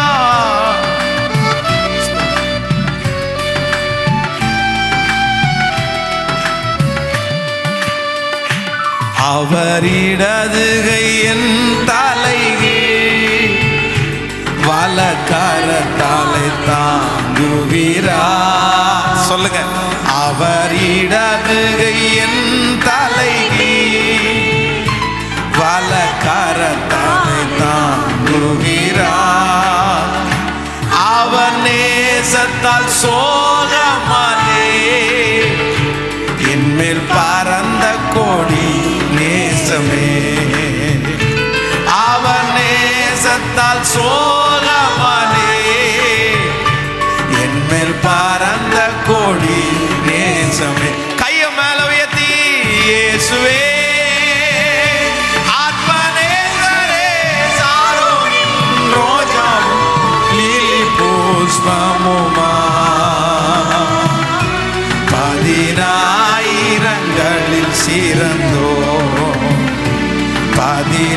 அவர் இடதுகை என் தலைகீழ் வலக்கரத்தாலே தாங்குகிறார். சொல்லுங்க, அவர் இடதுகை என் தலைகீழ் வலக்கரத்தாலே தாங்குகிறார். அவர் நேசத்தால் சோகமலே என்மேல் பறந்த கொடி நேசமே. அவர் நேசத்தால் பதினாயிரங்களில் சிறந்தோம், பதினாயிரங்களில்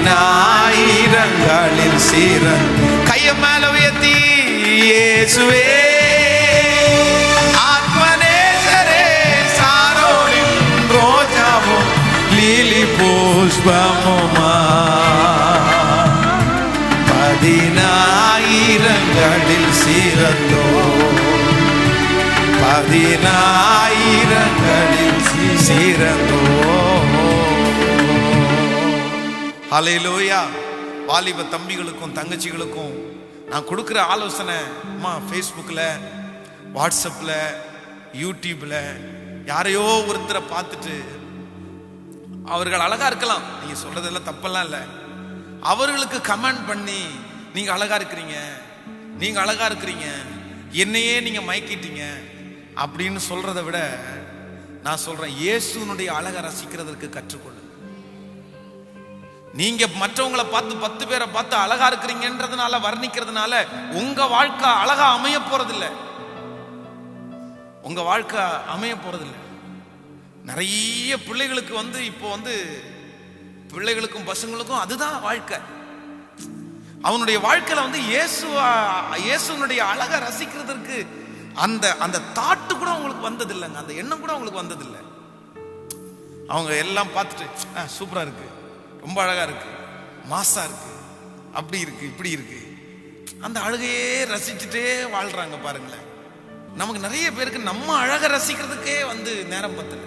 சிறந்தோம். கைய மேல உயர்த்தி இயேசுவே ஆத்மநேசரே, சாரோனின் ரோஜாவும் லீலி புஷ்பமுமா, பதினாயிரங்களில் சிறந்தோம், பதினாயிரங்களில் சிறந்தோம். ஹல்லேலூயா. வாலிப தம்பிகளுக்கும் தங்கச்சிகளுக்கும் நான் கொடுக்குற ஆலோசனை, அம்மா ஃபேஸ்புக்கில், வாட்ஸ்அப்பில், யூடியூப்பில் யாரையோ ஒருத்தரை பார்த்துட்டு அவர்கள் அழகா இருக்கலாம், நீங்க சொல்றதெல்லாம் தப்பெல்லாம் இல்லை, அவர்களுக்கு கமெண்ட் பண்ணி நீங்க அழகா இருக்கிறீங்க, நீங்க அழகா இருக்கிறீங்க, என்னையே நீங்க மயக்கிட்டீங்க அப்படின்னு சொல்றதை விட நான் சொல்றேன், இயேசுனுடைய அழகை ரசிக்கிறதற்கு கற்றுக்கொள்ளுங்க. நீங்க மற்றவங்களை பார்த்து 10 பேரை பார்த்து அழகா இருக்கிறீங்கன்றதுனால வர்ணிக்கிறதுனால உங்க வாழ்க்கை அழகா அமைய போறதில்லை, உங்க வாழ்க்கை அமைய போறதில்லை. நிறைய பிள்ளைகளுக்கு இப்போ பிள்ளைகளுக்கும் பசங்களுக்கும் அதுதான் வாழ்க்கை. அவனுடைய வாழ்க்கையில இயேசுனுடைய அழகை ரசிக்கிறதுக்கு அந்த தாட்டு கூட உங்களுக்கு வந்தது இல்லைங்க, அந்த எண்ணம் கூட உங்களுக்கு வந்தது இல்லை. அவங்க எல்லாம் பார்த்துட்டு சூப்பரா இருக்கு, ரொம்ப அழகா இருக்கு, மாசா இருக்கு, அப்படி இருக்கு, இப்படி இருக்கு, அந்த அழகையே ரசிச்சுட்டே வாழ்றாங்க. பாருங்களேன், நமக்கு நிறைய பேருக்கு நம்ம அழகை ரசிக்கிறதுக்கே நேரம் பத்தல.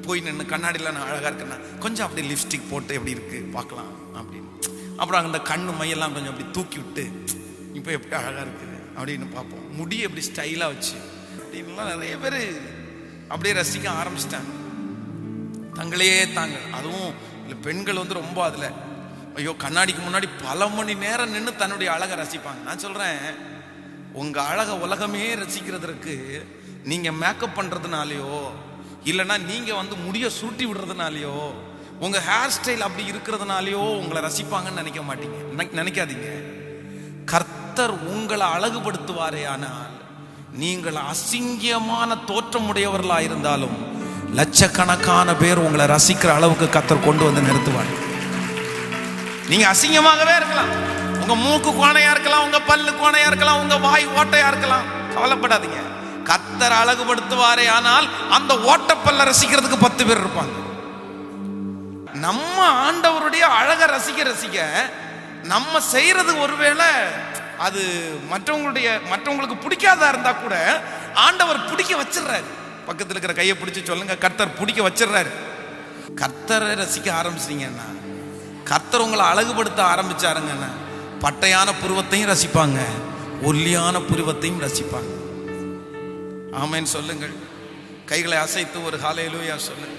போய் நின்று கண்ணாடியில் நான் அழகா இருக்கேன்னா கொஞ்சம் அப்படி லிப்ஸ்டிக் போட்டு எப்படி இருக்கு பார்க்கலாம் அப்படின்னு, அப்புறம் அந்த கண்ணு மையெல்லாம் கொஞ்சம் அப்படி தூக்கி விட்டு இப்போ எப்படி அழகா இருக்குது அப்படின்னு பார்ப்போம். முடி எப்படி ஸ்டைலாக வச்சு அப்படின்லாம் நிறைய பேர் அப்படியே ரசிக்க ஆரம்பிச்சிட்டாங்க தங்களையே தாங்க. அதுவும் இல்லை, பெண்கள் ரொம்ப அதில் ஐயோ கண்ணாடிக்கு முன்னாடி பல மணி நேரம் நின்று தன்னுடைய அழகை ரசிப்பாங்க. நான் சொல்கிறேன், உங்கள் அழகை உலகமே ரசிக்கிறதுக்கு நீங்கள் மேக்கப் பண்ணுறதுனாலையோ இல்லைன்னா நீங்கள் முடிய சுருட்டி விடுறதுனாலையோ உங்கள் ஹேர் ஸ்டைல் அப்படி இருக்கிறதுனாலையோ உங்களை ரசிப்பாங்கன்னு நினைக்க மாட்டீங்க, நினைக்காதீங்க. கர்த்தர் உங்களை அழகுபடுத்துவாரே ஆனால் நீங்கள் அசிங்கமான தோற்றமுடையவர்களாக இருந்தாலும் லட்சக்கணக்கான பேர் உங்களை ரசிக்கிற அளவுக்கு கர்த்தர் கொண்டு வந்து நிறுத்துவார். நீங்க அசிங்கமாகவே இருக்கலாம், உங்க மூக்கு கோணையா இருக்கலாம், உங்க பல்லு கோணையா இருக்கலாம், உங்க வாய் ஓட்டையா இருக்கலாம், கவலைப்படாதீங்க. கர்த்தர் அழகுபடுத்துவாரே ஆனால் அந்த ஓட்டப்பல்ல ரசிக்கிறதுக்கு 10 பேர் இருப்பாங்க. நம்ம ஆண்டவருடைய அழகை ரசிக்க நம்ம செய்யறது ஒருவேளை அது மற்றவங்களுக்கு பிடிக்காதா இருந்தா கூட ஆண்டவர் பிடிக்க வச்சிடுறாரு. பக்கத்தில் இருக்கிற கையை பிடிச்சு சொல்லுங்க, கர்த்தர் பிடிக்க வச்சிடுறாரு. கர்த்தரை ரசிக்க ஆரம்பிச்சிட்டீங்கன்னா, கர்த்தர் உங்களை அழகுபடுத்த ஆரம்பிச்சாருங்கன்னா பட்டையான புருவத்தையும் ரசிப்பாங்க, ஒல்லியான புருவத்தையும் ரசிப்பாங்க. ஆமேன்னு சொல்லுங்கள். கைகளை அசைத்து ஒரு ஹல்லேலூயா சொல்லுங்க.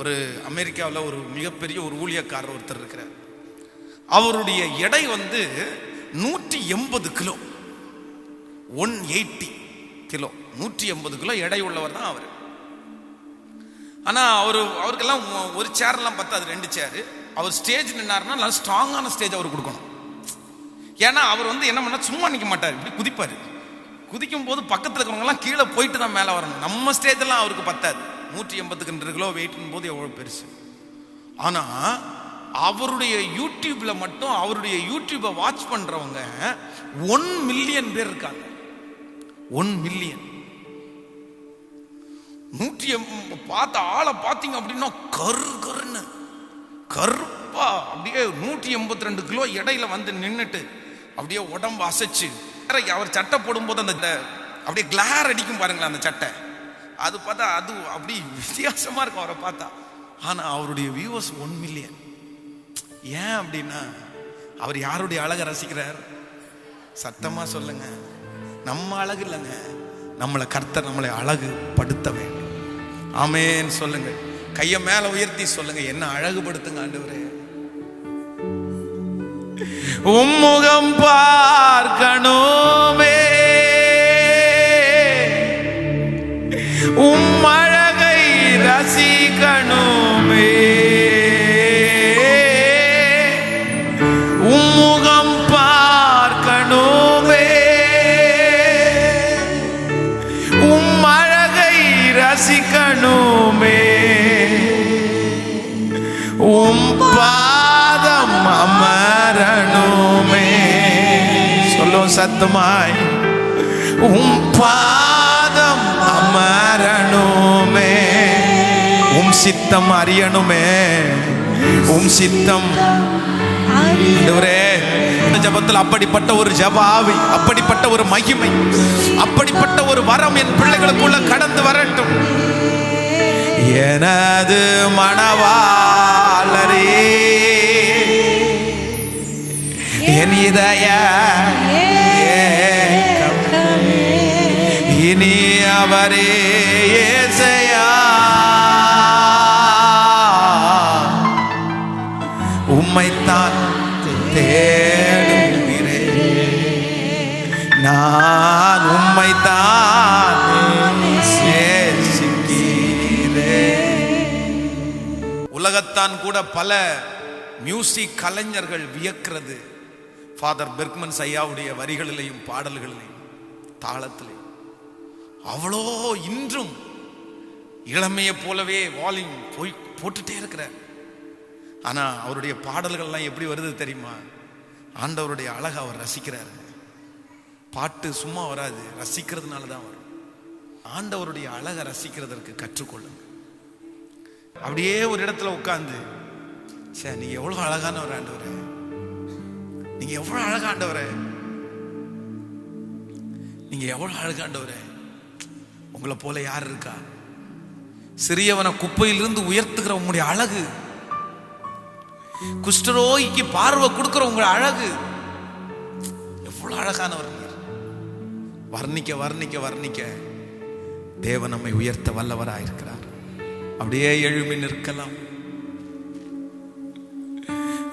ஒரு அமெரிக்காவில் ஒரு மிகப்பெரிய ஒரு ஊழியக்காரர் ஒருத்தர் இருக்கிறார். அவருடைய எடை 180 கிலோ, 180 கிலோ, 180 கிலோ எடை உள்ளவர் தான் அவர். ஆனா அவருக்கெல்லாம் ஒரு சேர்லாம் பத்தாது, 2 சேர். அவர் ஸ்டேஜ் நின்னாருன்னா நல்லா ஸ்ட்ராங்கான ஸ்டேஜ் அவர் கொடுக்கணும். ஏன்னா அவர் என்ன பண்ணா சும்மா நிற்க மாட்டார், இப்படி குதிப்பாரு. குதிக்கும் போது பக்கத்தில் இருக்கிறவங்கலாம் கீழே போயிட்டு தான் மேலே வரணும். நம்ம ஸ்டேஜெல்லாம் அவருக்கு பத்தாது. 182 கிலோ வெயிட்டும் போது எவ்வளோ பெருசு. ஆனால் அவருடைய யூடியூப்ல மட்டும் அவருடைய யூடியூபை வாட்ச் பண்றவங்க 1 மில்லியன் பேர் இருக்காங்க. 1 மில்லியன். பார்த்த ஆளை பார்த்தீங்க அப்படின்னா கருன்னு கருப்பா அப்படியே 182 கிலோ எடையில நின்னுட்டு அப்படியே உடம்பு அசைச்சு, அவர் சட்டை போடும்போது அந்த அப்படியே கிளார் அடிக்கும் பாருங்களேன் அந்த சட்டை, அது பார்த்தா அது அப்படி வித்தியாசமா இருக்கும் அவரை பார்த்தா. ஆனா அவருடைய வியூவர்ஸ் 1 மில்லியன். ஏன் அப்படின்னா அவர் யாருடைய அழகை ரசிக்கிறார்? சத்தமா சொல்லுங்க, நம்ம அழகு இல்லைங்க, கர்த்தர் நம்மளை அழகு படுத்த வேண்டும். ஆமேன் சொல்லுங்க. கைய மேல உயர்த்தி சொல்லுங்க, என்ன அழகுபடுத்துங்க ஆண்டவரே. உம்முகம் பார்க்கணுமே, உம் அழகை ரசிக்கணுமே, உம்முகம் பார்க்கணுமே, உம் அழகை ரசிக்கணும். சத்தமாய் உம் பாதம் அமரணுமே, உம் சித்தம் அறியணுமே, உம் சித்தம். இந்த ஜபத்தில் அப்படிப்பட்ட ஒரு ஜபாவி, அப்படிப்பட்ட ஒரு மகிமை, அப்படிப்பட்ட ஒரு வரம் என் பிள்ளைகளுக்குள்ள கடந்து வரட்டும். எனது மணவாளரே, என் இதய இனி அவரே ஏசையா, உம்மைத்தான் தேடுகிறேன், நான் உம்மைத்தான் நேசிக்கிறேன். உலகத்தான் கூட பல மியூசிக் கலைஞர்கள் வியக்கிறது ஃபாதர் பெர்க்மன்ஸ் ஐயாவுடைய வரிகளிலையும் பாடல்களிலையும் தாளத்திலையும். அவ்வளோ இன்றும் இளமையை போலவே வால்யூம் போட்டுட்டே இருக்கிறார். ஆனா அவருடைய பாடல்கள்லாம் எப்படி வருது தெரியுமா? ஆண்டவருடைய அழகை அவர் ரசிக்கிறாரு. பாட்டு சும்மா வராது, ரசிக்கிறதுனால தான் வரும். ஆண்டவருடைய அழகை ரசிக்கிறதற்கு கற்றுக்கொள்ளுங்க. அப்படியே ஒரு இடத்துல உட்கார்ந்து, சே நீங்க எவ்வளவு அழகானவர் ஆண்டவரே, நீங்க எவ்வளவு அழகாண்டவரே, நீங்க எவ்வளவு அழகாண்டவரே, உங்களை போல யார் இருக்கா? சிறியவனை குப்பையிலிருந்து உயர்த்துகிற உங்களுடைய அழகு, குஷ்டரோகிக்கு பார்வை கொடுக்கிற உங்கள் அழகு, எவ்வளவு அழகானவர். வர்ணிக்க வர்ணிக்க வர்ணிக்க தேவன் நம்மை உயர்த்த வல்லவராயிருக்கிறார். அப்படியே எழுமி நிற்கலாம்.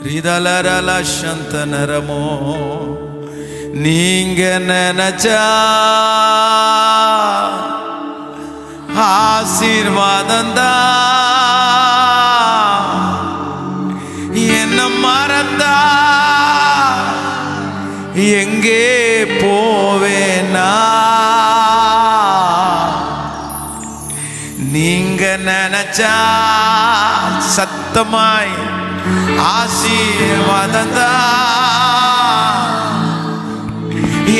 ரிதலரல சந்த நரமோ நீங்க நினைச்சா ஆசீர்வாதந்தா, என்ன மறந்தா எங்கே போவேனா, நீங்க நினைச்சா சத்தமாய் ஆசீர்வாதந்தா,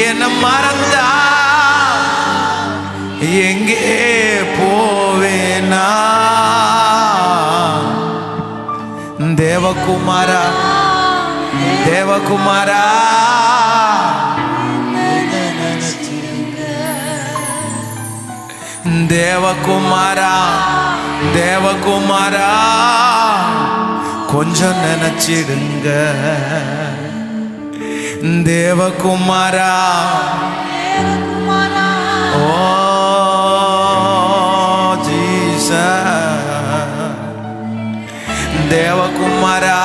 என்ன மறந்தா எங்கே போவேனா. தேவகுமாரா தேவகுமாரா தேவகுமாரா தேவகுமாரா கொஞ்சம் நினைச்சிடுங்க. தேவகுமாரா ஓ ஜீசஸ், தேவகுமாரா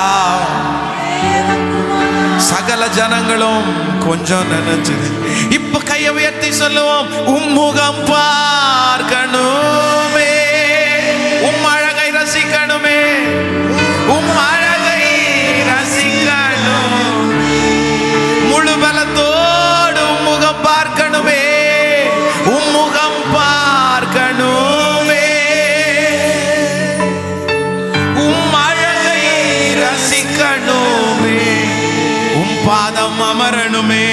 சகல ஜனங்களும் கொஞ்சம் நினைச்சது. இப்ப கையை உயர்த்தி சொல்லுவோம், உம்முகம் பார்க்கணுமே, உம் அழகை ரசிக்கணுமே, உம் அழகை ரசிக்கணும், முழு பலத்தோடு உம்முகம் பார்க்கணுமே, உம்முகம் பார்க்கணுமே, உம் அழகை ரசிக்கணுமே, உம் பாதம் அமரணுமே,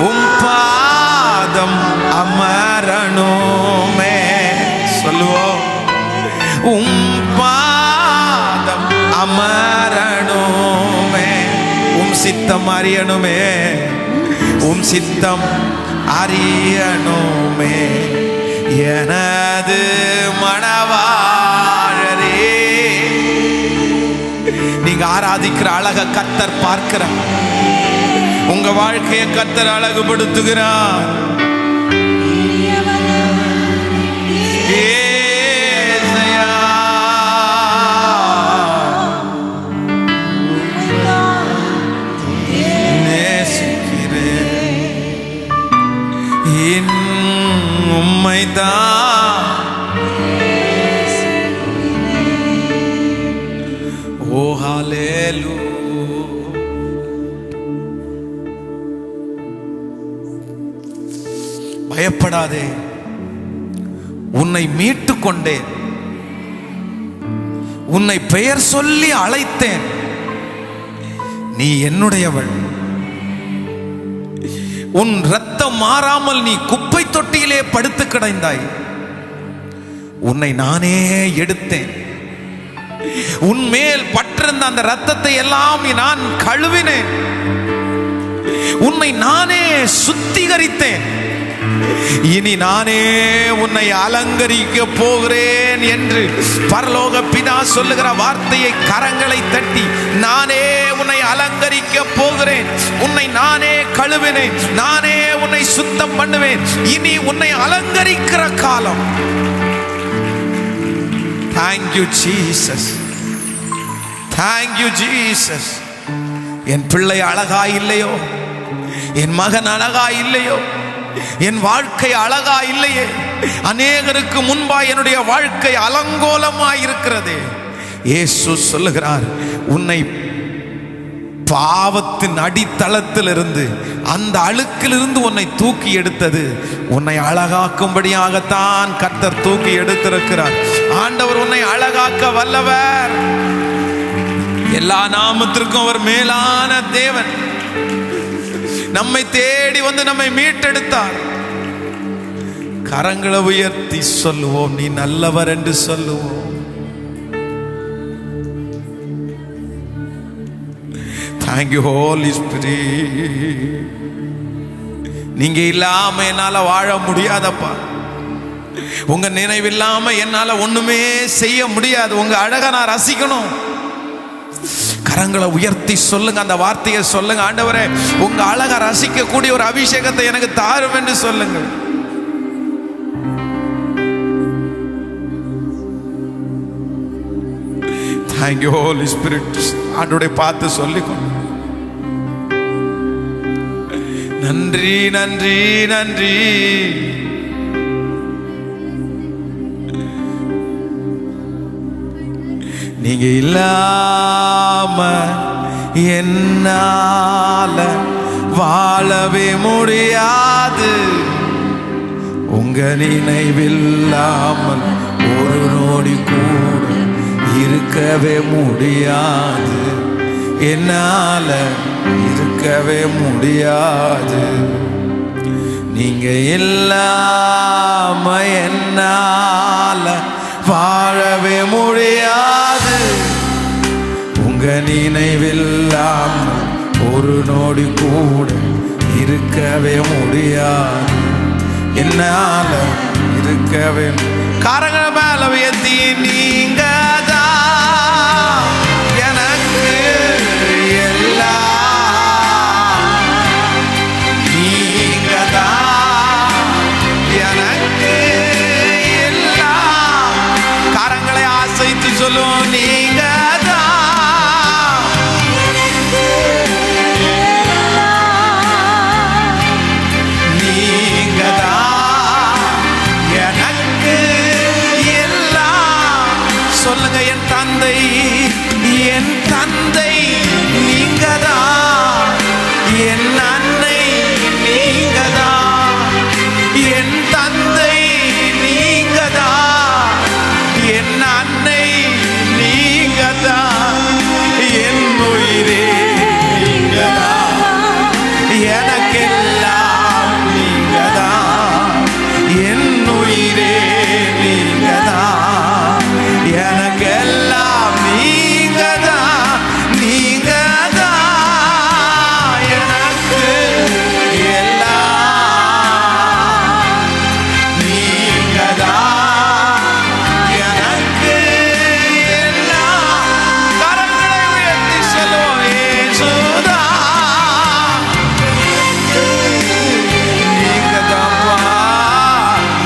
உம் பாதம் அமரணுமே. சொல்லுவோம், உம் பாதம் அமரணுமே, உம் சித்தம் அறியணுமே, உம் சித்தம் அறியணுமே. எனது மணவாளரே, நீங்க ஆராதிக்கிற அழக கர்த்தர் பார்க்கிறார். உங்க வாழ்க்கையை கர்த்தர் அழகுபடுத்துகிறார். நேசிக்கிறேன் உம்மைதான். ஓ ஹல்லேலூயா. பயப்படாதே, உன்னை மீட்டு கொண்டேன், உன்னை பெயர் சொல்லி அழைத்தேன், நீ என்னுடையவள். உன் இரத்தம் மாறாமல் நீ குப்பை தொட்டியிலே படுத்து கிடந்தாய். உன்னை நானே எடுத்தேன். உன்மேல் பற்றிருந்த அந்த இரத்தத்தை எல்லாம் நான் கழுவினேன். உன்னை நானே சுத்திகரித்தேன். இனி நானே உன்னை அலங்கரிக்க போகிறேன் என்று பரலோக பிதா சொல்லுகிற வார்த்தையை கரங்களை தட்டி, நானே உன்னை அலங்கரிக்க போகிறேன், உன்னை நானே கழுவினேன், நானே உன்னை சுத்தம் பண்ணுவேன், இனி உன்னை அலங்கரிக்கிற காலம். Thank you Jesus. Thank you Jesus. என் பிள்ளை அழகா இல்லையோ, என் மகன் அழகா இல்லையோ, என் வாழ்க்கை அழகா இல்லையே, அநேகருக்கு முன்பாய் என்னுடைய வாழ்க்கை அலங்கோலமாய் இருக்கிறது. இயேசு சொல்லுகிறார், உன்னை பாவத்தின் அடித்தளத்திலிருந்து, அந்த அழுக்கிலிருந்து உன்னை தூக்கி எடுத்தது உன்னை அழகாக்கும்படியாகத்தான் கர்த்தர் தூக்கி எடுத்திருக்கிறார். ஆண்டவர் உன்னை அழகாக்க வல்லவர். எல்லா நாமத்திற்கும் அவர் மேலான தேவன். நம்மை தேடி வந்து நம்மை மீட்டெடுத்தார். கரங்களை உயர்த்தி சொல்லுவோம், நீ நல்லவர் என்று சொல்லுவோம். Thank you Holy Spirit. நீங்க இல்லாம என்னால வாழ முடியாதப்பா. உங்க நினைவில்லாம என்னால ஒண்ணுமே செய்ய முடியாது. உங்க அழகை நான் ரசிக்கணும். கரங்களை உயர்த்தி சொல்லுங்க, அந்த வார்த்தையை சொல்லுங்க. ஆண்டவரே, உங்க அழகை ரசிக்க கூடிய ஒரு அபிஷேகத்தை எனக்கு தாரும் என்று சொல்லுங்க. Thank you Holy Spirit. ஆண்டவரை பார்த்து சொல்லிக்கொண்டு, நன்றி நன்றி நன்றி. நீங்க இல்லாம என்னால வாழவே முடியாது. உங்க நினைவில்லாமல் ஒரு நொடி கூட இருக்கவே முடியாது. என்னால இருக்கவே முடியாது. நீங்க இல்லாம என்னால வாழவே முடியாது. உங்க நினைவில்லாமல் ஒரு நொடி கூட இருக்கவே முடியாது. என்னால இருக்கவே. கரங்க மேல உயர்த்தி, நீங்க தான் எனக்கு எல்லாம், நீங்க தான் எனக்கு எல்லாம். கரங்களை ஆசைத்து சொல்லுவோம், நீங்க தான், நீங்க தான் எனக்கு எல்லாம். சொல்லுங்க, என் தந்தை, என் தந்தை நீங்க தான், என் அன்னை நீங்க தான், என் தந்தை நீங்க தான், என் அன்னை நீங்க தான், என் உயிரே நீங்க தான், எனக்கெல்லாம் நீங்க தான், என் உயிரே நீங்க தான், எனக்கெல்லாம் நீங்க தான், நீங்க தான் எனக்கு எல்லாம், நீங்க தான் எனக்கு எல்லாம். கரங்களை உயர்த்தி சொல்லுவோம், இயேசுதான் நீங்க தான்ப்பா,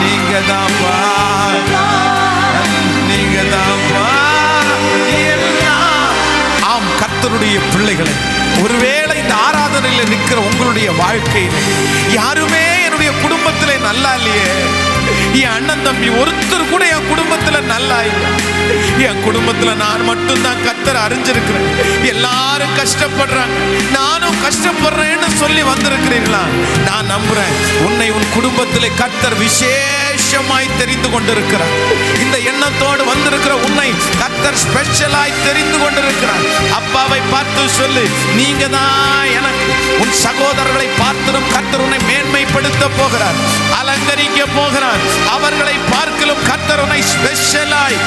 நீங்க தான்ப்பா, நீங்க தான்ப்பா எல்லாம். ஆம், கர்த்தருடைய பிள்ளைகளை, ஒருவேளை இந்த ஆராதனையில் நிற்கிற உங்களுடைய வாழ்க்கையில் யாருமே என்னுடைய குடும்பத்திலே நல்லா இல்லையே, என் அண்ணன் தம்பி ஒருத்தர் கூட என் குடும்பத்துல நல்லா இல்லை, என் குடும்பத்துல நான் மட்டும்தான் கர்த்தர் அறிஞ்சிருக்கிறேன், எல்லாரும் கஷ்டப்படுறாங்க, நானும் கஷ்டப்படுறேன்னு சொல்லி வந்திருக்கிறீங்களா? நான் நம்புறேன், உன்னை உன் குடும்பத்திலே கர்த்தர் விசேஷமாய் தெரிந்து கொண்டிருக்கிறார். இந்த எண்ணத்தோடு வந்திருக்கிற உன்னை கர்த்தர் ஸ்பெஷலாய் தெரிந்து கொண்டிருக்கிறார். அப்பாவை பார்த்து சொல்லு. நீங்க தான் எனக்கு. உன் சகோதரர்களை பார்த்தும் கர்த்தர் உன்னை மேன்மைப்படுத்த போகிறார், அலங்கரிக்க போகிறார். அவர்களை பார்க்கலும் கர்த்தர் உன்னை ஸ்பெஷலாய்,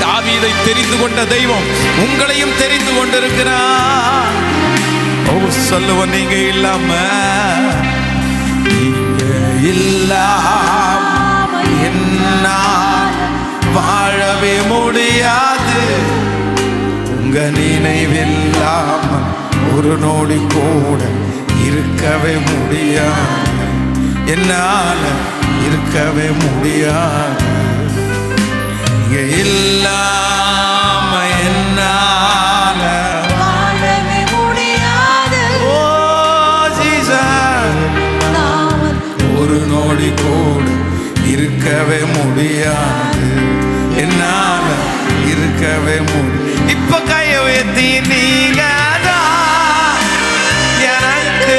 தாவீதை தெரிந்து கொண்ட தெய்வம் உங்களையும் தெரிந்து கொண்டிருக்கிறார். ஓ சொல்லுவோம், நீங்க இல்லாம என்னால் வாழவே முடியாது. உங்க நினைவில்லாமல் ஒரு நொடி கூட இருக்கவே முடியாது. என்னால இருக்கவே முடியாது. இங்க இல்லாம என்னால வாழவே முடியாது. ஓ ஜீசஸ், ஒரு நொடி கூட இருக்கவே முடியாது. என்னால இருக்கவே முடியும். இப்ப கைய உயர்த்தி நீங்க எனக்கு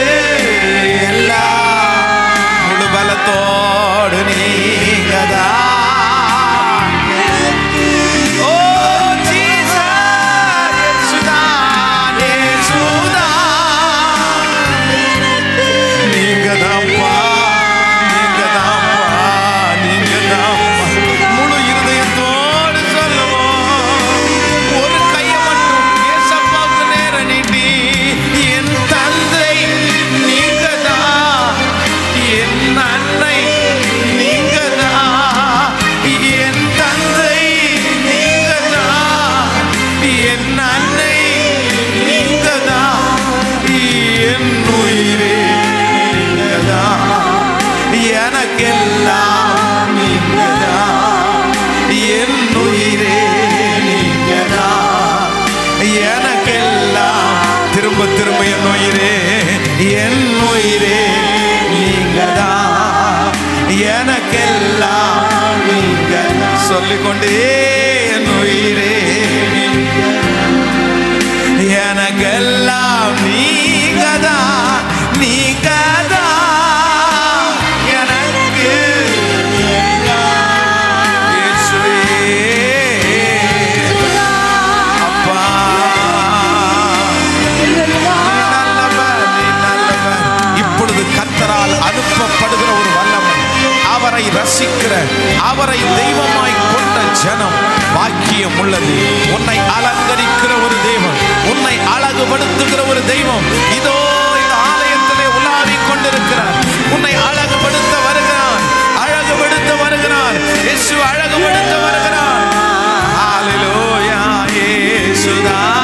எல்லா முழு பலத்தோடு நீங்கதா. ஓ ஜீசஸ், சுதான் நீங்கதாப்பா, நீங்கதாப்பா, நீங்கதாப்பா. முழு இருதயத்தோடு சொல்லுவோம். ஒரு கையை மட்டும் ஏசப்பாவுக்கு நேர நீட்டி, என் தந்தை நீங்கதா, என் அன்னை நீங்கதா, என் தந்தை நீங்கதா, என் அன்னை நீங்கதா, என் உயிரே நீங்கதா, எனக்கெல்லாம் நீங்கதா, என் உயிரே நீங்கதா, எனக்கெல்லாம். திரும்ப திரும்ப என் உயிரே, என் உயிரே நீங்கதா, எனக்கெல்லாம் நீங்கதா. சொல்லிக்கொண்டே என் உயிரே எனக்கெல்லாம் நீங்கதா, நீங்கதா, எனக்கு அப்பா நல்லவர், நீ நல்லவர். இப்பொழுது கர்த்தரால் அனுப்பப்படுகிற ஒரு வல்லவன், அவரை ரசிக்கிற, அவரை தெய்வமாய் கொண்ட ஜனம் பாக்கியம் உள்ளது. உன்னை அலங்கரிக்கிற ஒரு தெய்வம், உன்னை அழகுபடுத்துகிற ஒரு தெய்வம் இதோ இந்த ஆலயத்திலே உலாவிக் கொண்டிருக்கிறார். உன்னை அழகுபடுத்த வருகிறார், அழகுபடுத்த வருகிறார். இயேசு அழகுபடுத்த வருகிறார். ஹல்லேலூயா. இயேசுதான்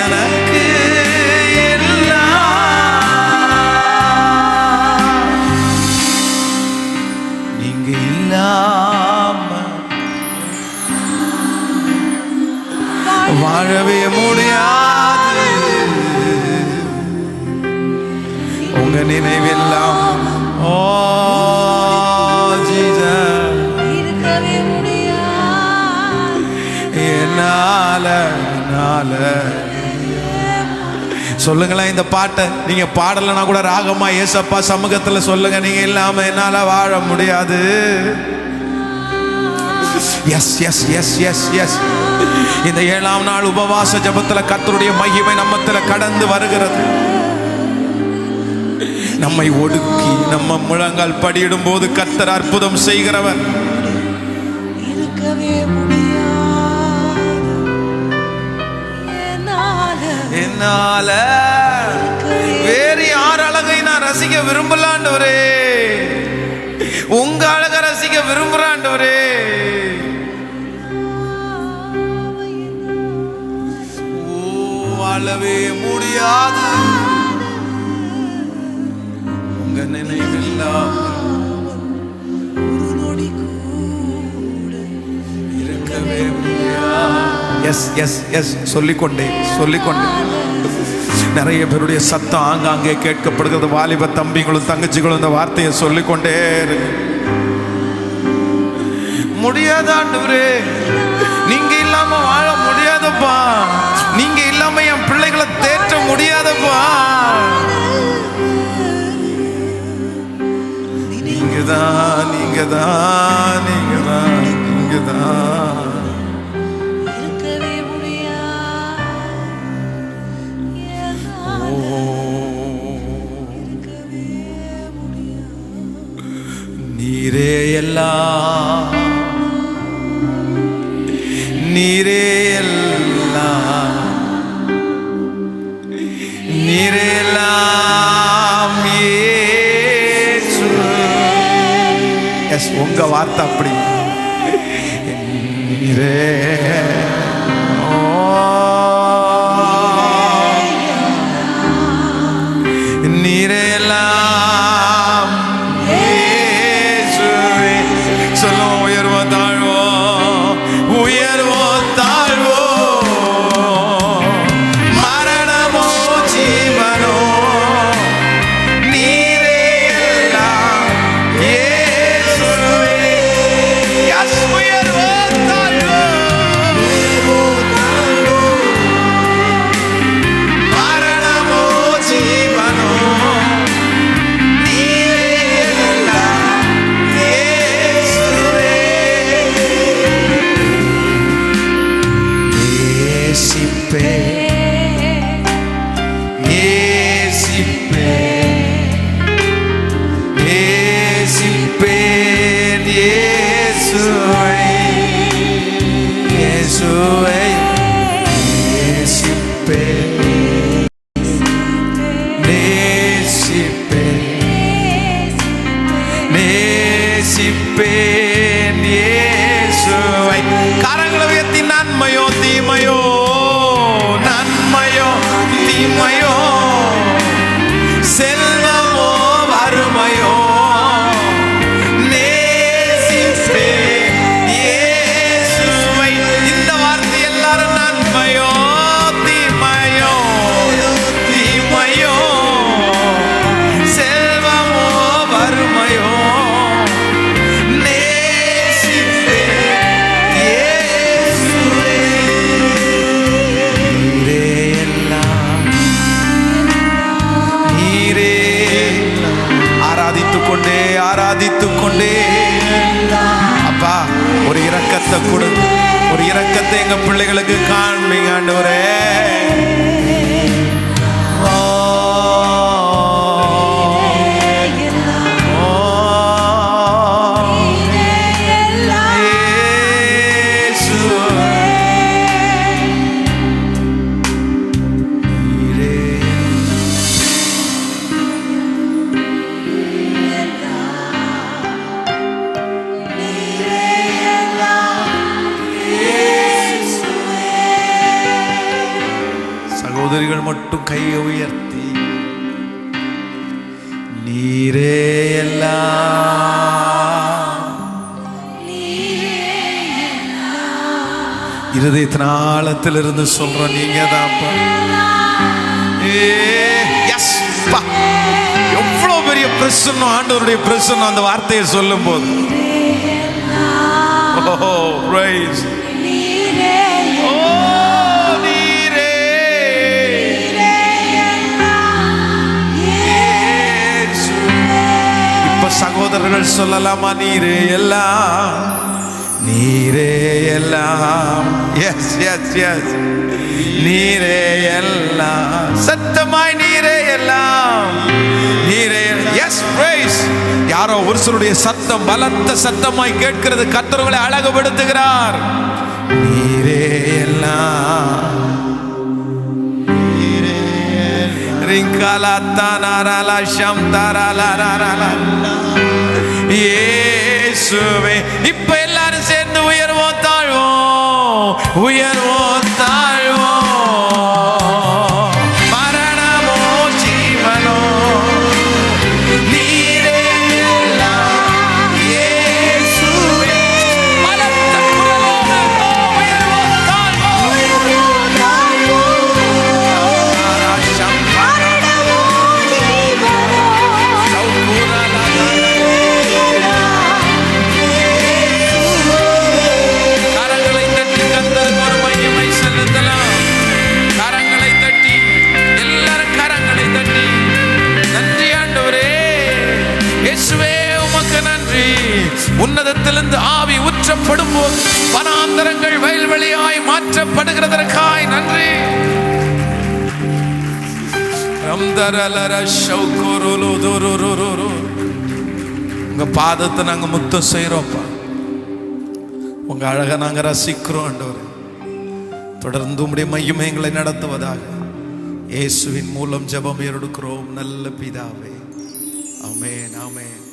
எனக்கு எல்லாம். நீங்க இல்லாம வாழவே முடியாது. உங்க நினைவெல்லாம் ஓ ஜீசஸ் இருக்கவே முடியாது. என்னால சொல்லுங்களேன். இந்த பாட்டை நீங்க பாடலைன்னா கூட ராகமா ஏசப்பா சமூகத்துல சொல்லுங்க. நீங்க இல்லாம என்னால வாழ முடியாது. Yes yes yes yes yes. இந்த 7ஆம் நாள் உபவாச ஜெபத்துல கர்த்தருடைய மகிமை நம்மத்துல கடந்து வருகிறது. நம்மை ஒடுக்கி நம்ம முழங்கால் படியிடும் போது கர்த்தர் அற்புதம் செய்கிறவர். இருக்கவே முடியாது. என்னால வேறு யார் அழகை நான் ரசிக்க விரும்பலாண்டவரே, உங்க அழக ரசிக்க விரும்புறாண்டவரே. வாழவே முடியாது. உங்க நினைவெல்லாம் இருக்கவே முடியாது. Yes yes yes. சொல்லிக்கொண்டே நிறைய பேருடைய சத்தம் ஆங்காங்கே கேட்கப்படுகிறது. வாலிப தம்பிகளும் தங்கச்சிகளும் இந்த வார்த்தையை சொல்லிக்கொண்டே முடியாதாண்டவரே, நீங்க இல்லாம வாழ முடியாதப்பா, நீங்க இல்லாம என் பிள்ளைகளை தேற்ற முடியாதப்பா. நீங்கதான் நீங்கதான் நீங்கதான் நீங்கதான். நீரே எல்லாம், நீரே எல்லாம் இயேசு. எஸ், உங்க வார்த்தை அப்படி. நீரே நீரே எல்லாம் இயேசுவே. சொல்லுவோம், உயர்வோ தாழ்வோ, உயர்வோ தாழ்வோ, மரணமோ ஜீவனோ, நீரே எல்லாம் இயேசுவே. எஸ், உயர்வோ தாழ்வோ, மரணமோ ஜீவனோ, கரங்களை உயர்த்தி நன்மையோ தீமையோ, நன்மையோ தீமையோ, செல்வமோ வறுமையோ, நேசிப்பேன் இயேசுவை. இந்த வார்த்தை எல்லாரும் நன்மையோ தீமையோ, தீமையோ, செல்வமோ வறுமையோ, ஆராதித்துக் கொண்டே அப்பா ஒரு இரக்கத்தை கொடு, ஒரு இரக்கத்தை எங்க பிள்ளைகளுக்கு காண்பீங்க ஆண்டவரே. சகோதரிகள் மட்டும் கையை உயர்த்தி, நீரே எல்லாம், இருதயத்தின் ஆழத்திலிருந்து சொல்றோம், நீங்க தான்ப்பா. எவ்வளவு பெரிய பிரசன்னம், ஆண்டவருடைய பிரசன்னம் அந்த வார்த்தையை சொல்லும் போது. சகோதரர்கள் சொல்லலாமா, நீரே எல்லாம், நீரே எல்லாம். எஸ் எஸ் எஸ், நீரே எல்லாம். சத்தமாய் நீரே எல்லாம், நீரே. Yes, praise. யாரோ ஒரு சிலருடைய சத்தம் பலத்த சத்தமாய் கேட்கிறது. கர்த்தர்களை அழகுபடுத்துகிறார். நீரே எல்லாம், இயேசுவே. இப்ப எல்லாரும் சேர்ந்து உயர்வோம் தாழ்வோம், உயர்வோம் தாழ்வோம், மரணமோ ஜீவனோ, நீரே எல்லாம் இயேசுவே. பலத்த குரலோடு உயர்வோம் தாழ்வோம், உயர்வோம் தாழ்வோம், உன்னதத்திலிருந்து ஆவி ஊற்றப்படும் போது வனாந்தரங்கள் வயல்வெளியாய் மாற்றப்படுகிறதற்காய் நன்றி. உங்க பாதத்தை நாங்க முத்தம் செய்யறோம்ப்பா. உங்க அழகை நாங்க ரசிக்கிறோம் ஆண்டவரே. தொடர்ந்து உம்முடைய மகிமை எங்களை நடத்துவதாக. இயேசுவின் மூலம் ஜெபம் எடுக்கிறோம் நல்ல பிதாவே. ஆமென், ஆமென்.